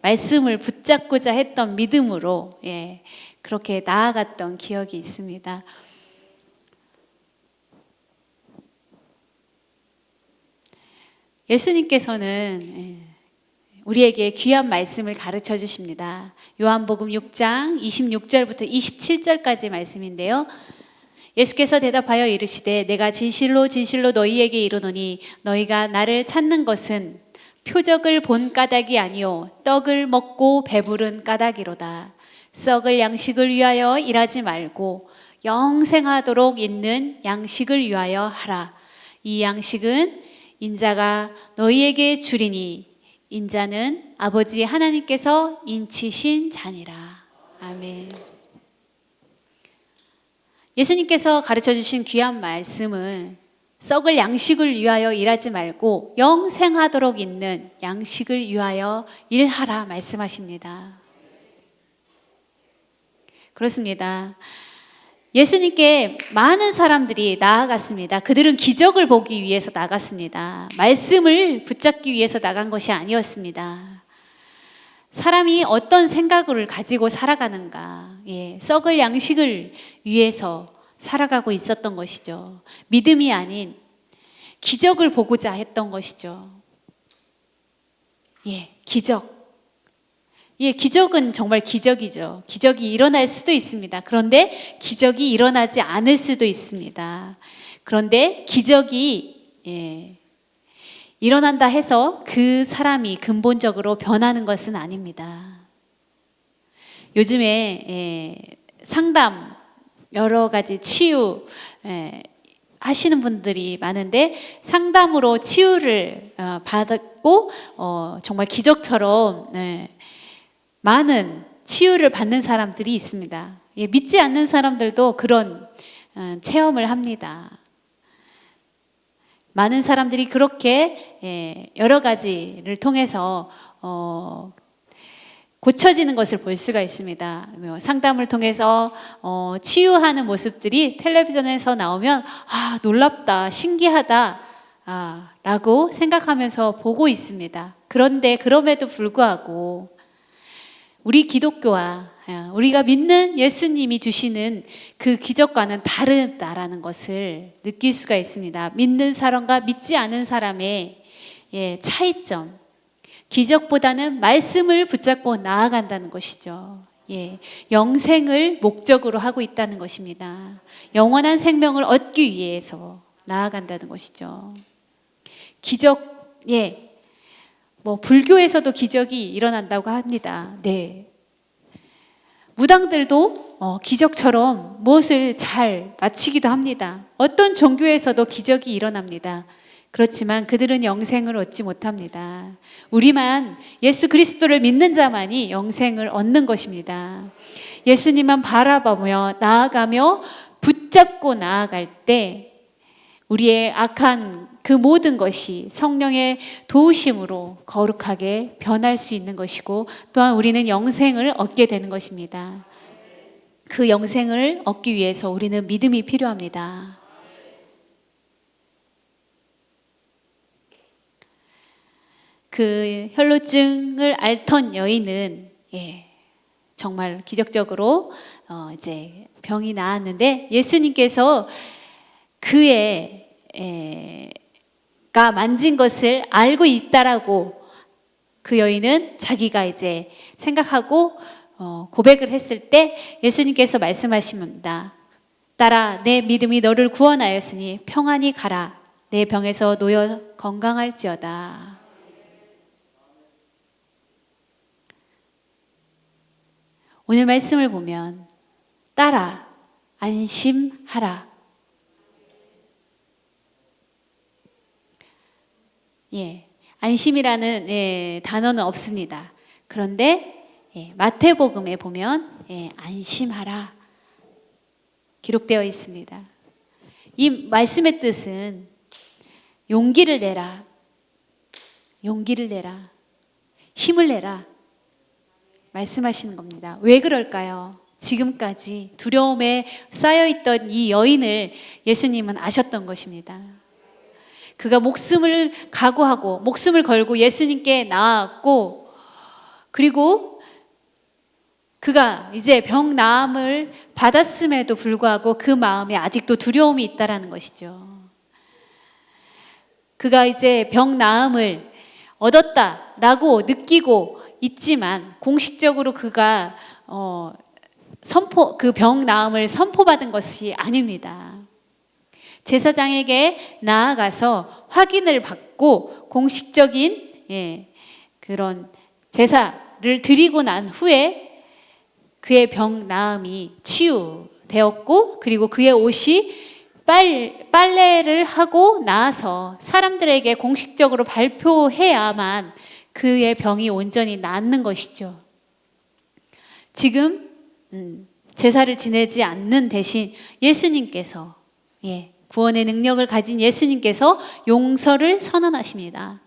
말씀을 붙잡고자 했던 믿음으로 그렇게 나아갔던 기억이 있습니다. 예수님께서는 우리에게 귀한 말씀을 가르쳐 주십니다. 요한복음 6장 26절부터 27절까지 말씀인데요. 예수께서 대답하여 이르시되 내가 진실로 진실로 너희에게 이르노니 너희가 나를 찾는 것은 표적을 본 까닭이 아니요 떡을 먹고 배부른 까닭이로다. 썩을 양식을 위하여 일하지 말고 영생하도록 있는 양식을 위하여 하라. 이 양식은 인자가 너희에게 주리니 인자는 아버지 하나님께서 인치신 자니라. 아멘. 예수님께서 가르쳐 주신 귀한 말씀은 썩을 양식을 위하여 일하지 말고 영생하도록 있는 양식을 위하여 일하라 말씀하십니다. 그렇습니다. 예수님께 많은 사람들이 나아갔습니다. 그들은 기적을 보기 위해서 나갔습니다. 말씀을 붙잡기 위해서 나간 것이 아니었습니다. 사람이 어떤 생각을 가지고 살아가는가, 썩을 양식을 위해서 살아가고 있었던 것이죠. 믿음이 아닌 기적을 보고자 했던 것이죠. 기적. 기적은 정말 기적이죠. 기적이 일어날 수도 있습니다. 그런데 기적이 일어나지 않을 수도 있습니다. 그런데 기적이 일어난다 해서 그 사람이 근본적으로 변하는 것은 아닙니다. 요즘에 상담, 여러 가지 치유 하시는 분들이 많은데 상담으로 치유를 받았고 정말 기적처럼 많은 치유를 받는 사람들이 있습니다. 믿지 않는 사람들도 그런 체험을 합니다. 많은 사람들이 그렇게 여러 가지를 통해서 고쳐지는 것을 볼 수가 있습니다. 상담을 통해서 치유하는 모습들이 텔레비전에서 나오면 놀랍다, 신기하다 라고 생각하면서 보고 있습니다. 그런데 그럼에도 불구하고 우리 기독교와 우리가 믿는 예수님이 주시는 그 기적과는 다르다라는 것을 느낄 수가 있습니다. 믿는 사람과 믿지 않은 사람의 차이점. 기적보다는 말씀을 붙잡고 나아간다는 것이죠. 영생을 목적으로 하고 있다는 것입니다. 영원한 생명을 얻기 위해서 나아간다는 것이죠. 기적, 불교에서도 기적이 일어난다고 합니다. 무당들도 기적처럼 무엇을 잘 마치기도 합니다. 어떤 종교에서도 기적이 일어납니다. 그렇지만 그들은 영생을 얻지 못합니다. 우리만 예수 그리스도를 믿는 자만이 영생을 얻는 것입니다. 예수님만 바라보며 나아가며 붙잡고 나아갈 때 우리의 악한 그 모든 것이 성령의 도우심으로 거룩하게 변할 수 있는 것이고 또한 우리는 영생을 얻게 되는 것입니다. 그 영생을 얻기 위해서 우리는 믿음이 필요합니다. 그 혈루증을 앓던 여인은 정말 기적적으로 이제 병이 나았는데 예수님께서 그의 가 만진 것을 알고 있다라고 그 여인은 자기가 이제 생각하고 고백을 했을 때 예수님께서 말씀하십니다. 딸아, 내 믿음이 너를 구원하였으니 평안히 가라. 내 병에서 놓여 건강할지어다. 오늘 말씀을 보면 딸아, 안심하라. 안심이라는 단어는 없습니다. 그런데 마태복음에 보면 안심하라 기록되어 있습니다. 이 말씀의 뜻은 용기를 내라, 용기를 내라, 힘을 내라 말씀하시는 겁니다. 왜 그럴까요? 지금까지 두려움에 쌓여있던 이 여인을 예수님은 아셨던 것입니다. 그가 목숨을 각오하고 목숨을 걸고 예수님께 나았고 그리고 그가 이제 병 나음을 받았음에도 불구하고 그 마음에 아직도 두려움이 있다라는 것이죠. 그가 이제 병 나음을 얻었다라고 느끼고 있지만 공식적으로 그가 그 병 나음을 선포받은 것이 아닙니다. 제사장에게 나아가서 확인을 받고 공식적인 그런 제사를 드리고 난 후에 그의 병 나음이 치유되었고, 그리고 그의 옷이 빨래를 하고 나서 사람들에게 공식적으로 발표해야만 그의 병이 온전히 낫는 것이죠. 지금 제사를 지내지 않는 대신 예수님께서, 구원의 능력을 가진 예수님께서 용서를 선언하십니다.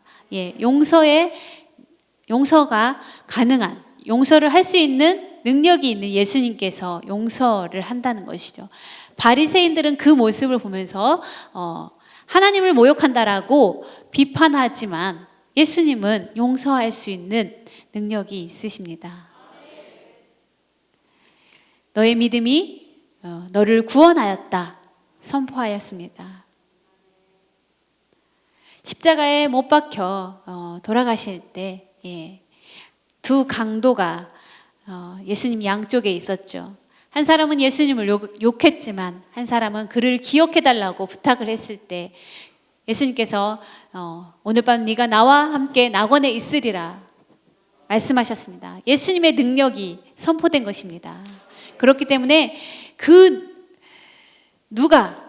용서가 가능한, 용서를 할 수 있는 능력이 있는 예수님께서 용서를 한다는 것이죠. 바리새인들은 그 모습을 보면서 하나님을 모욕한다라고 비판하지만 예수님은 용서할 수 있는 능력이 있으십니다. 너의 믿음이 너를 구원하였다 선포하였습니다. 십자가에 못 박혀 돌아가실 때 두 강도가 예수님 양쪽에 있었죠. 한 사람은 예수님을 욕했지만 한 사람은 그를 기억해달라고 부탁을 했을 때 예수님께서 오늘 밤 네가 나와 함께 낙원에 있으리라 말씀하셨습니다. 예수님의 능력이 선포된 것입니다. 그렇기 때문에 누가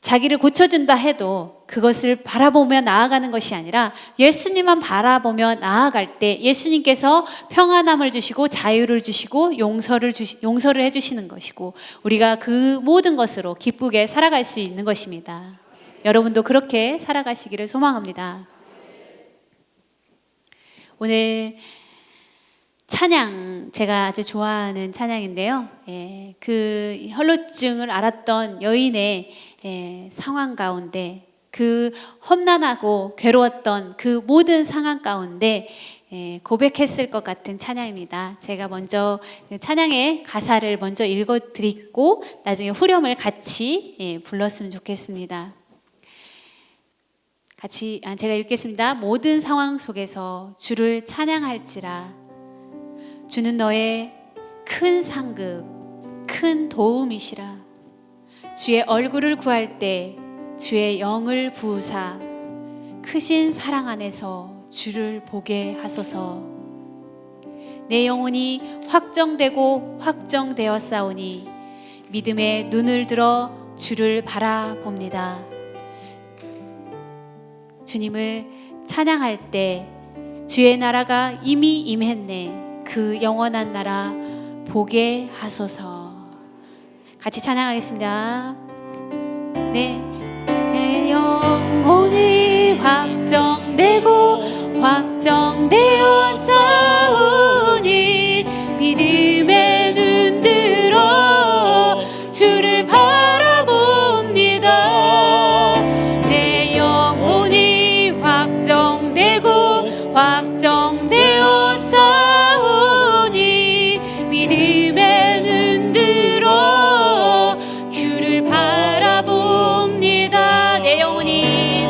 자기를 고쳐준다 해도 그것을 바라보며 나아가는 것이 아니라 예수님만 바라보며 나아갈 때 예수님께서 평안함을 주시고 자유를 주시고 용서를 해주시는 것이고 우리가 그 모든 것으로 기쁘게 살아갈 수 있는 것입니다. 여러분도 그렇게 살아가시기를 소망합니다. 오늘 찬양, 제가 아주 좋아하는 찬양인데요. 그 혈루증을 앓았던 여인의 상황 가운데, 그 험난하고 괴로웠던 그 모든 상황 가운데 고백했을 것 같은 찬양입니다. 제가 먼저 찬양의 가사를 먼저 읽어드리고 나중에 후렴을 같이 불렀으면 좋겠습니다. 제가 읽겠습니다. 모든 상황 속에서 주를 찬양할지라. 주는 너의 큰 상급, 큰 도움이시라. 주의 얼굴을 구할 때 주의 영을 부으사 크신 사랑 안에서 주를 보게 하소서. 내 영혼이 확정되고 확정되었사오니 믿음의 눈을 들어 주를 바라봅니다. 주님을 찬양할 때 주의 나라가 이미 임했네. 그 영원한 나라 보게 하소서. 같이 찬양하겠습니다. 내 영혼이 확정되고 확정되어 싸우니 믿음의 눈 들어 주를 바라봅니다. 내 영혼이 확정되고 확정되어 싸우니 믿음의 눈 들어 주를 바라봅니다. 내 영혼이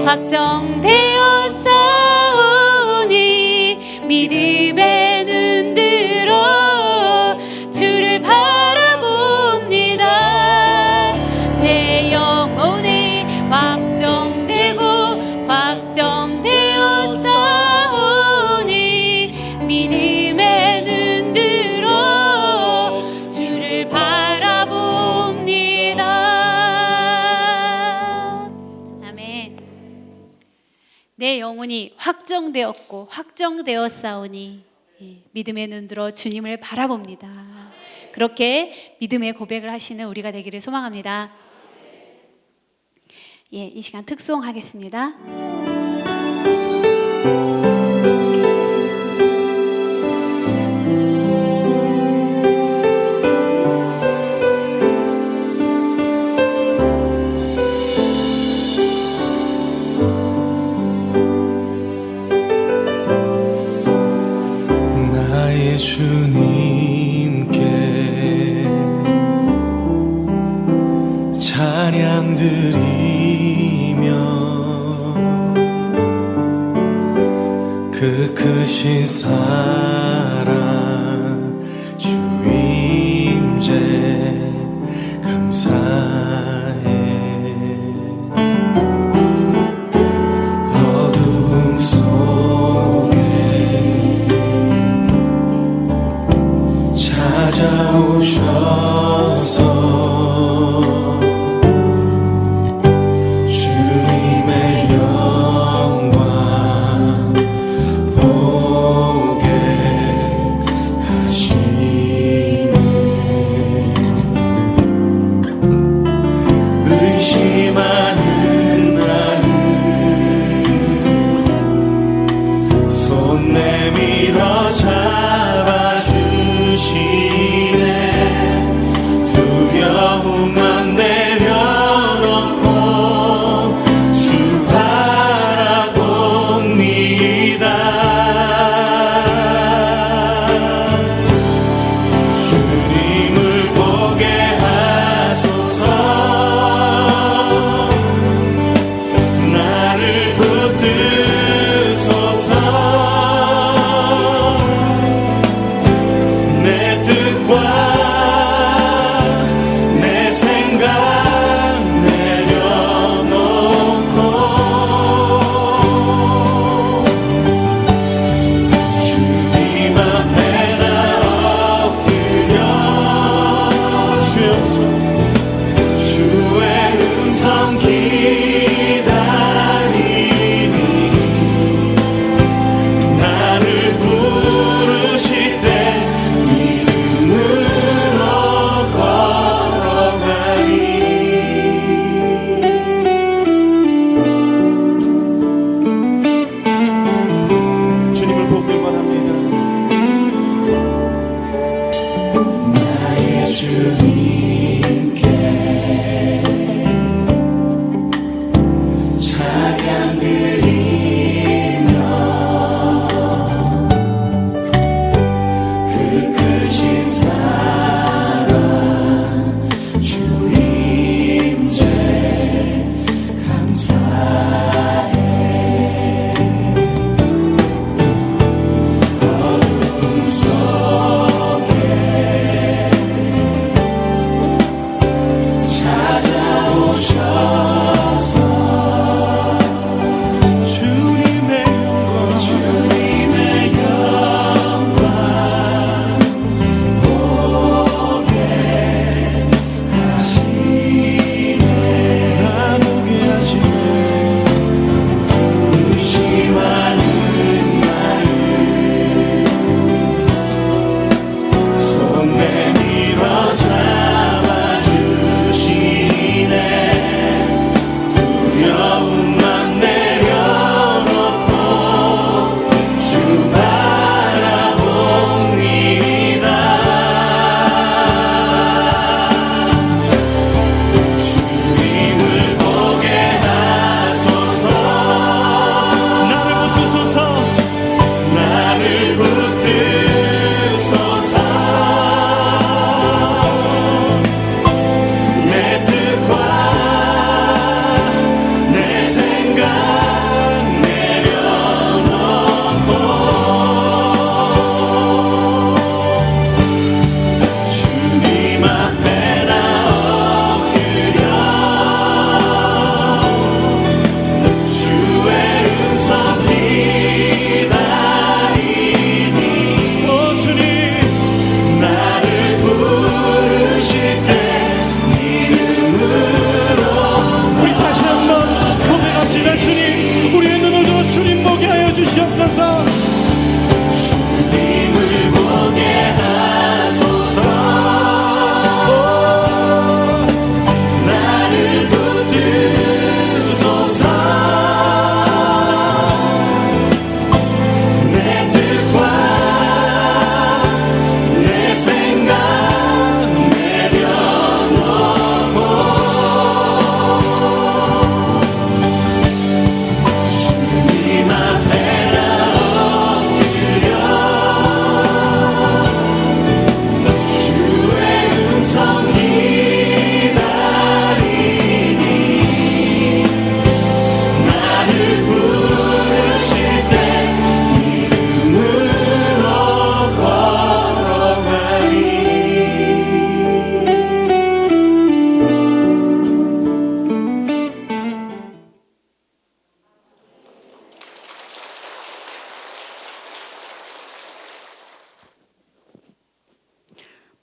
확정되어 싸우니 믿음의 눈 들어 주를 바라봅니다. 내 영혼이 확정되고 확정되어 싸우니 믿음의 눈 들어 주를 바라봅니다. 아멘. 내 영혼이 확정되었고 확정되었사오니 믿음의 눈 들어 주님을 바라봅니다. 그렇게 믿음의 고백을 하시는 우리가 되기를 소망합니다. 이 시간 특송하겠습니다. 나의 주님께 찬양 드리며 크신 사랑 주 임재 감사해. 어둠 속에 찾아오셔서 주님의 영광 보게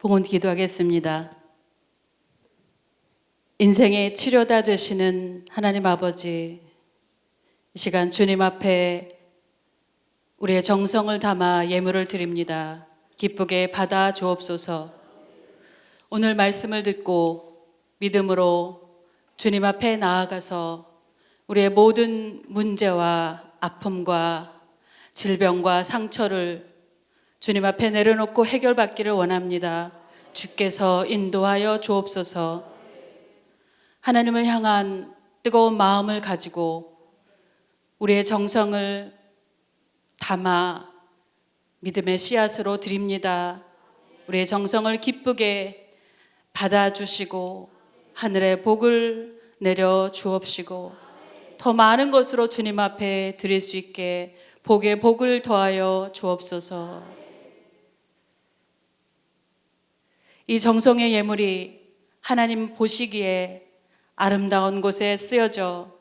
봉헌 기도하겠습니다. 인생의 치료다 되시는 하나님 아버지, 이 시간 주님 앞에 우리의 정성을 담아 예물을 드립니다. 기쁘게 받아 주옵소서. 오늘 말씀을 듣고 믿음으로 주님 앞에 나아가서 우리의 모든 문제와 아픔과 질병과 상처를 주님 앞에 내려놓고 해결받기를 원합니다. 주께서 인도하여 주옵소서. 하나님을 향한 뜨거운 마음을 가지고 우리의 정성을 담아 믿음의 씨앗으로 드립니다. 우리의 정성을 기쁘게 받아주시고 하늘의 복을 내려 주옵시고 더 많은 것으로 주님 앞에 드릴 수 있게 복에 복을 더하여 주옵소서. 이 정성의 예물이 하나님 보시기에 아름다운 곳에 쓰여져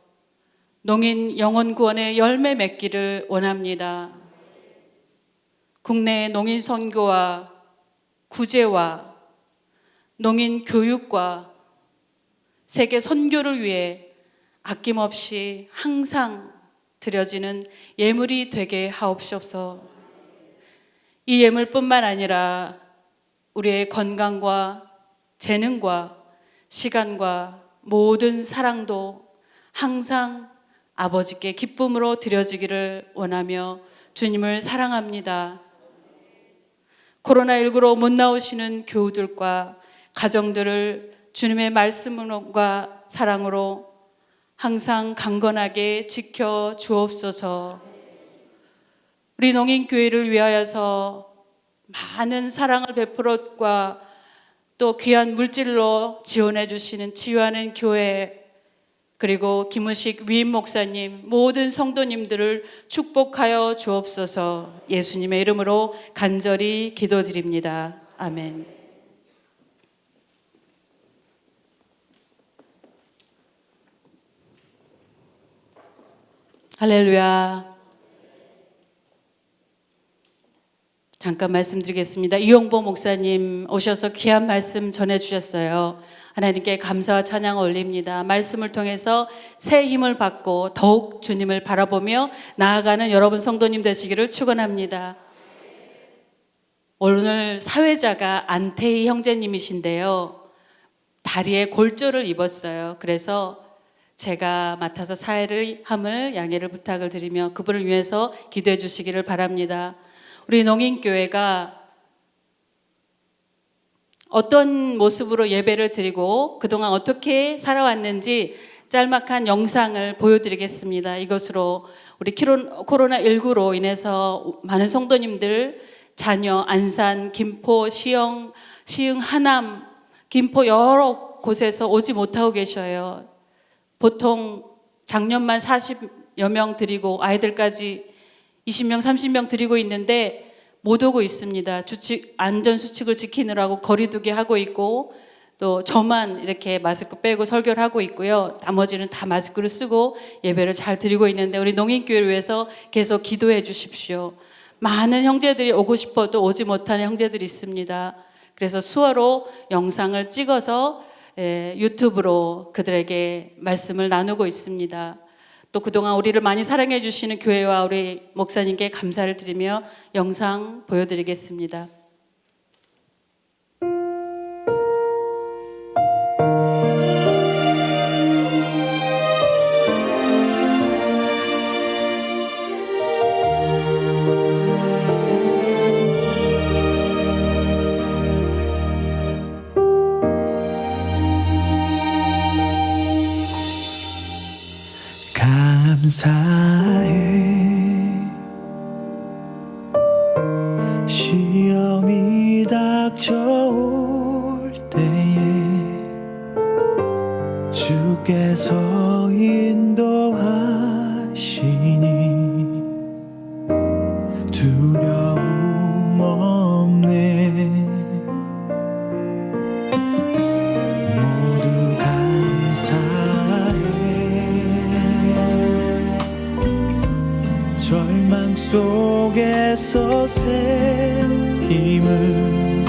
농인 영혼 구원의 열매 맺기를 원합니다. 국내 농인 선교와 구제와 농인 교육과 세계 선교를 위해 아낌없이 항상 드려지는 예물이 되게 하옵소서. 이 예물뿐만 아니라 우리의 건강과 재능과 시간과 모든 사랑도 항상 아버지께 기쁨으로 드려지기를 원하며 주님을 사랑합니다. 코로나19로 못 나오시는 교우들과 가정들을 주님의 말씀과 사랑으로 항상 강건하게 지켜 주옵소서. 우리 농인교회를 위하여서 많은 사랑을 베풀었과 또 귀한 물질로 지원해 주시는 치유하는 교회, 그리고 김우식 위임 목사님, 모든 성도님들을 축복하여 주옵소서. 예수님의 이름으로 간절히 기도드립니다. 아멘. 할렐루야. 잠깐 말씀드리겠습니다. 이용보 목사님 오셔서 귀한 말씀 전해주셨어요. 하나님께 감사와 찬양 올립니다. 말씀을 통해서 새 힘을 받고 더욱 주님을 바라보며 나아가는 여러분 성도님 되시기를 축원합니다. 오늘 사회자가 안태희 형제님이신데요, 다리에 골절을 입었어요. 그래서 제가 맡아서 사회를 함을 양해를 부탁을 드리며 그분을 위해서 기도해 주시기를 바랍니다. 우리 농인교회가 어떤 모습으로 예배를 드리고 그동안 어떻게 살아왔는지 짤막한 영상을 보여드리겠습니다. 이것으로 우리 코로나19로 인해서 많은 성도님들 자녀 안산, 김포, 시흥, 하남, 김포 여러 곳에서 오지 못하고 계셔요. 보통 작년만 40여 명 드리고 아이들까지 20명, 30명 드리고 있는데 못 오고 있습니다. 안전수칙을 지키느라고 거리두기 하고 있고, 또 저만 이렇게 마스크 빼고 설교를 하고 있고요. 나머지는 다 마스크를 쓰고 예배를 잘 드리고 있는데 우리 농인교회를 위해서 계속 기도해 주십시오. 많은 형제들이 오고 싶어도 오지 못하는 형제들이 있습니다. 그래서 수어로 영상을 찍어서 유튜브로 그들에게 말씀을 나누고 있습니다. 또 그동안 우리를 많이 사랑해 주시는 교회와 우리 목사님께 감사를 드리며 영상 보여드리겠습니다. 감사해 시험이 닥쳐올 때에 주께서 인도하시니 두려움 없네. 모두 감사해. 절망 속에서 새 힘을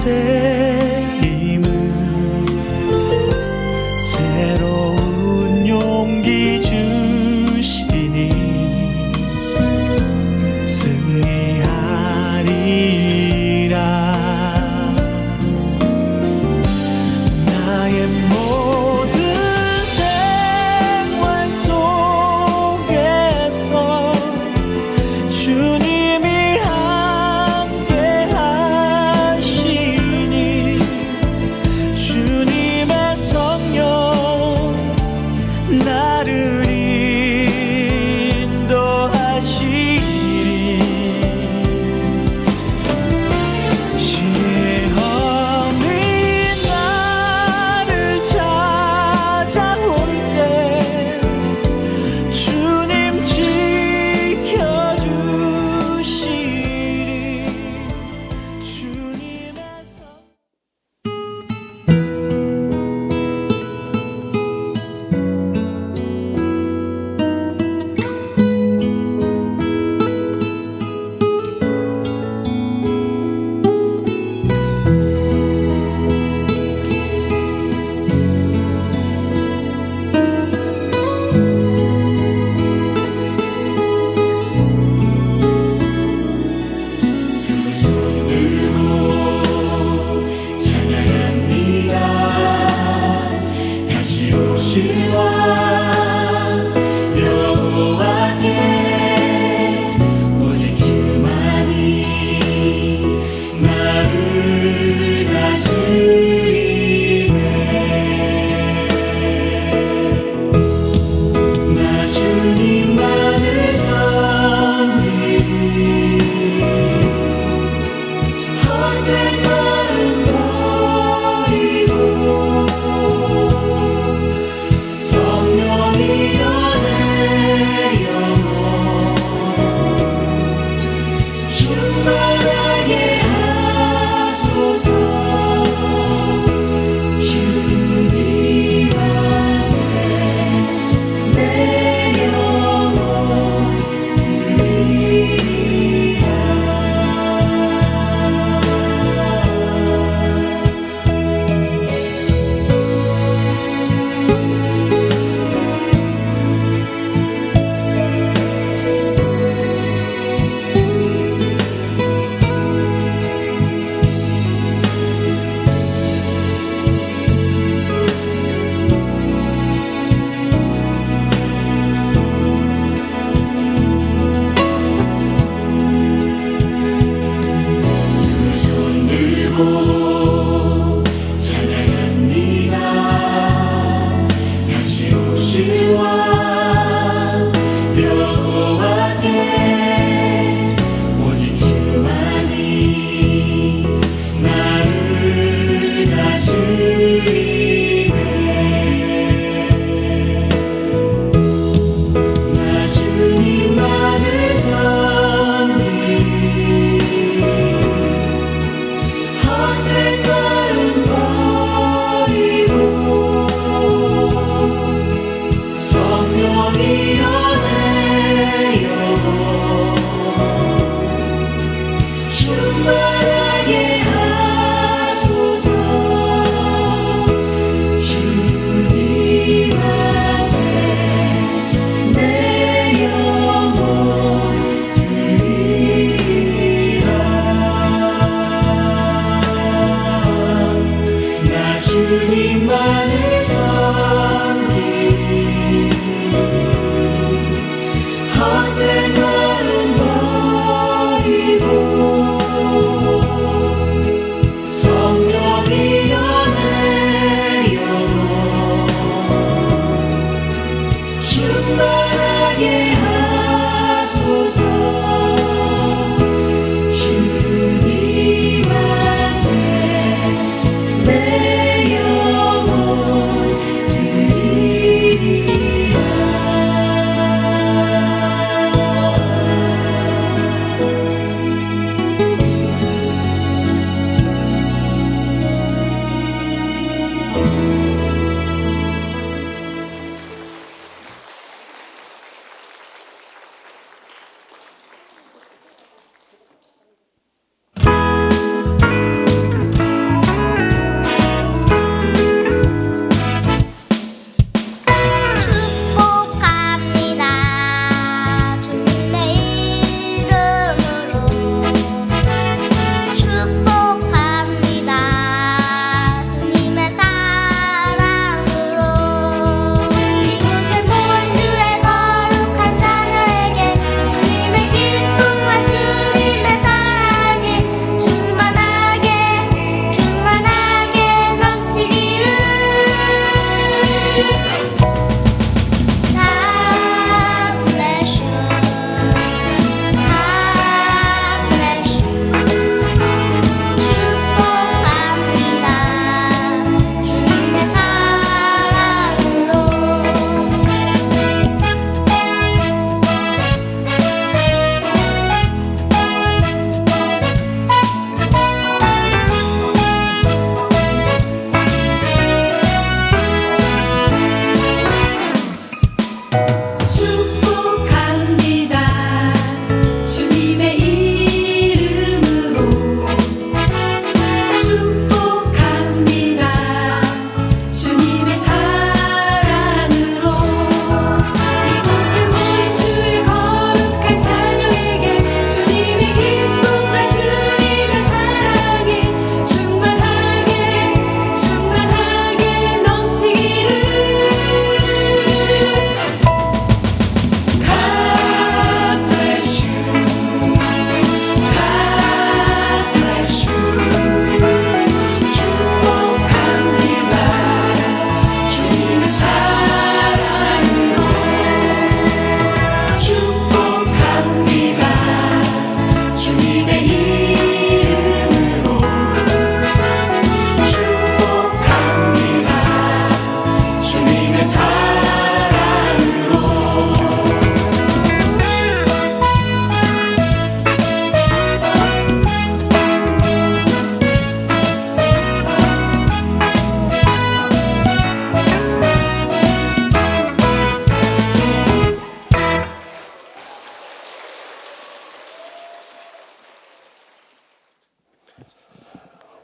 새 힘을 새로운 용기 주시니 승리하리라. 나의 모든 생활 속에서 주님이 함께 하시니 주님의 성령 나를 인도하시리. 시험이 나를 찾아와도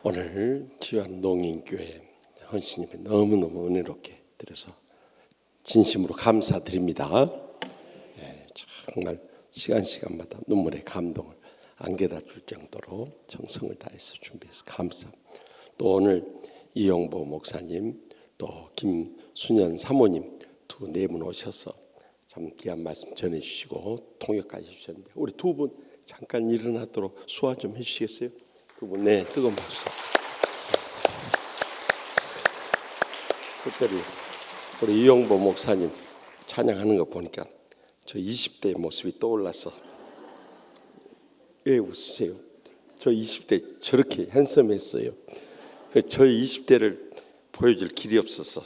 오늘 지원 농인교회 헌신님이 너무너무 은혜롭게 드려서 진심으로 감사드립니다. 정말 시간마다 눈물의 감동을 안겨다 줄 정도로 정성을 다해서 준비해서 감사합니다. 또 오늘 이용보 목사님 또 김순현 사모님 두 네 분 오셔서 참 귀한 말씀 전해주시고 통역까지 해주셨는데 우리 두 분 잠깐 일어나도록 수화 좀 해주시겠어요? 두 분, 네, 뜨거운 박수. 특별히 우리 이용보 목사님 찬양하는 거 보니까 저 20대의 모습이 떠올라서. 왜 웃으세요? 저 20대 저렇게 핸섬했어요. 저희 20대를 보여줄 길이 없어서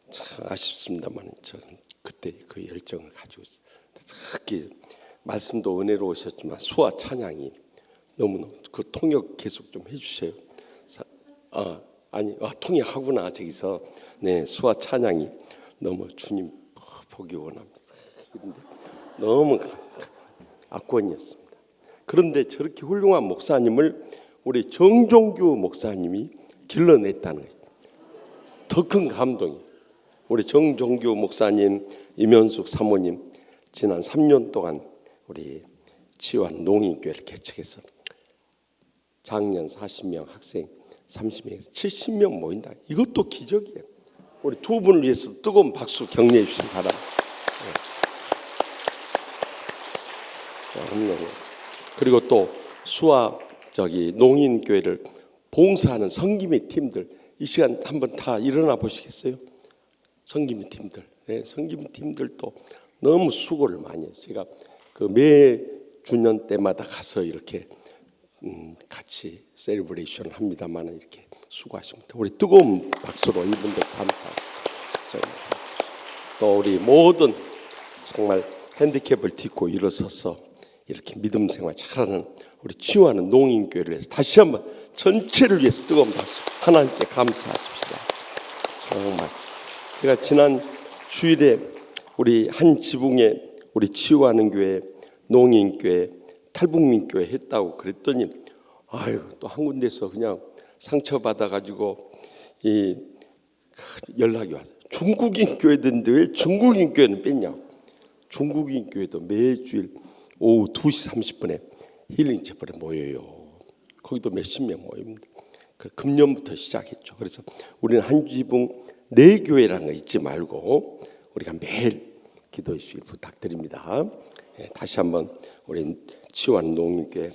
참 아쉽습니다만 저는 그때 그 열정을 가지고 있어요. 특히 말씀도 은혜로우셨지만 수와 찬양이 너무너무 그 통역 계속 좀 해주세요. 통역하구나 저기서. 네, 수와 찬양이 너무 주님 보기 원합니다. 그런데 너무 악권이었습니다. 그런데 저렇게 훌륭한 목사님을 우리 정종규 목사님이 길러냈다는 거예요. 더 큰 감동이. 우리 정종규 목사님, 이면숙 사모님 지난 3년 동안 우리 치유한 농인교회를 개척해서 작년 40명 학생 30명에서 70명 모인다. 이것도 기적이에요. 우리 두 분을 위해서 뜨거운 박수 격려해 주시기 바랍니다. 그리고 또 수아 농인교회를 봉사하는 성김의 팀들 이 시간 한번 다 일어나 보시겠어요? 성김의 팀들, 네, 성김의 팀들도 너무 수고를 많이 해요. 제가 그 매 주년 때마다 가서 이렇게 같이 셀러브레이션을 합니다만 이렇게 수고하십니다. 우리 뜨거운 박수로 이분들 감사합니다. 또 우리 모든 정말 핸디캡을 딛고 일어서서 이렇게 믿음 생활 잘하는 우리 치유하는 농인교회를 위해서 다시 한번 전체를 위해서 뜨거운 박수 하나님께 감사하십시다. 정말 제가 지난 주일에 우리 한 지붕에 우리 치유하는 교회, 농인교회, 탈북민교회 했다고 그랬더니 또 한 군데서 그냥 상처받아가지고 이 연락이 왔어요. 중국인 교회인데 왜 중국인 교회는 뺐냐고. 중국인 교회도 매주일 오후 2시 30분에 힐링 채플에 모여요. 거기도 몇십 명 모입니다. 금년부터 시작했죠. 그래서 우리는 한 지붕 4교회라는 거 잊지 말고 우리가 매일 기도해 주시길 부탁드립니다. 다시 한번 우리 치유하는 농인교회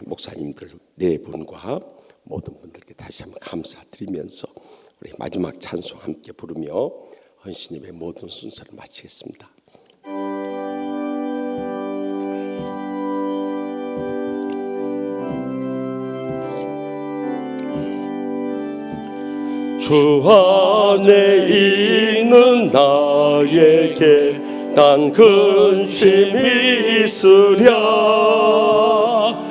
목사님들 4분과 모든 분들께 다시 한번 감사드리면서 우리 마지막 찬송 함께 부르며 헌신예배 모든 순서를 마치겠습니다. 주 안에 있는 나에게 단 근심이 있으랴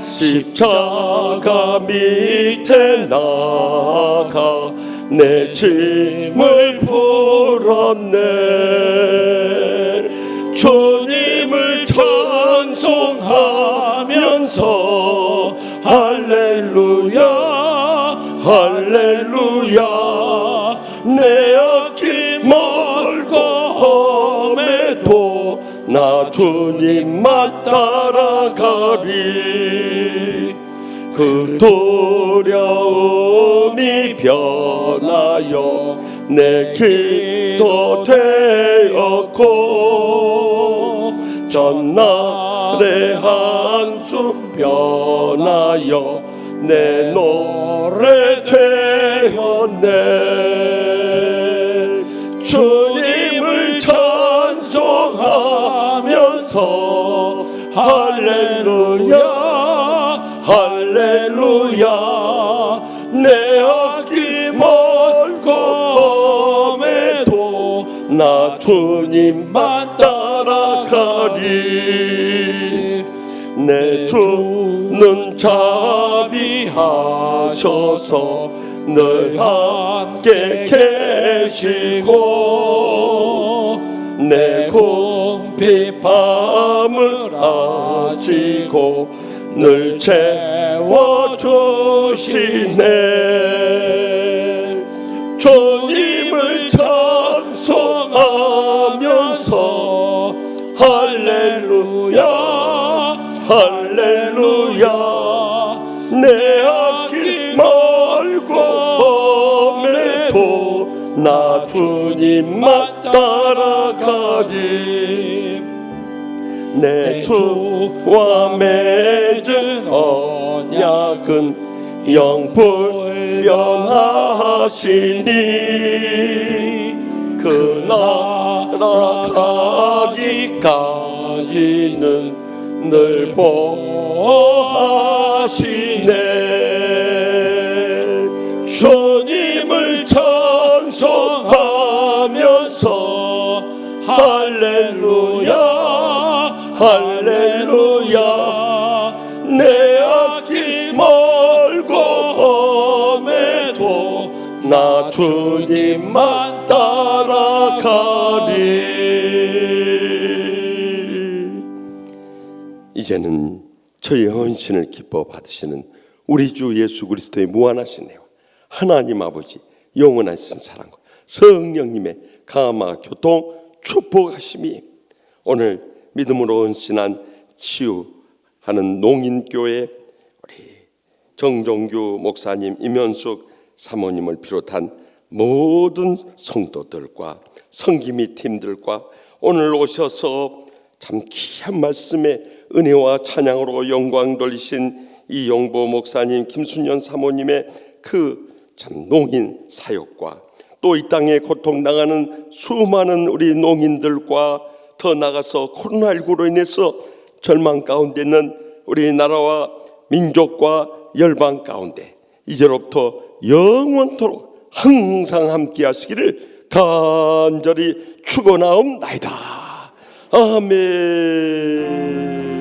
십자가 밑에 나가 내 짐을 풀었네. 주님을 찬송하면서 할렐루야 할렐루야 내 앞길 멀고 험해도 나 주님만 따라가리. 그 두려움이 변하여 내 기도 되었고 전날의 한숨 변하여 내 노래 되었네. 주님을 찬송하면서 할렐루야 할렐루야 내 앞길 멀고 험해도 나 주님만 따라가리. 내 주는 자비하셔서 늘 함께 계시고 내 궁핍 밤을 아시고 늘 채워주시네. 주시네. 주님을 찬송하면서 할렐루야 할렐루야 내 앞길 말고 범에도 나 주님만 따라가리. 내 주와 맺은 언약은 영불변하시니 그 나라 가기까지는 늘 보호하시네. 주님을 찬송하면서 할렐루야 할렐루야 내 앞길 멀고 험해도 나 주님만 따라가리. 이제는 저희 헌신을 기뻐 받으시는 우리 주 예수 그리스도의 무한하신 은혜와 하나님 아버지 영원하신 사랑과 성령님의 감화 교통 축복하심이 오늘 믿음으로 헌신한 치유하는 농인교회 우리 정종규 목사님, 임현숙 사모님을 비롯한 모든 성도들과 성기미 팀들과 오늘 오셔서 참 귀한 말씀에 은혜와 찬양으로 영광 돌리신 이용보 목사님, 김순현 사모님의 그 참 농인 사역과 또 이 땅에 고통당하는 수많은 우리 농인들과 더 나아가서 코로나19로 인해서 절망 가운데 있는 우리나라와 민족과 열방 가운데 이제로부터 영원토록 항상 함께 하시기를 간절히 축원하옵나이다. 아멘.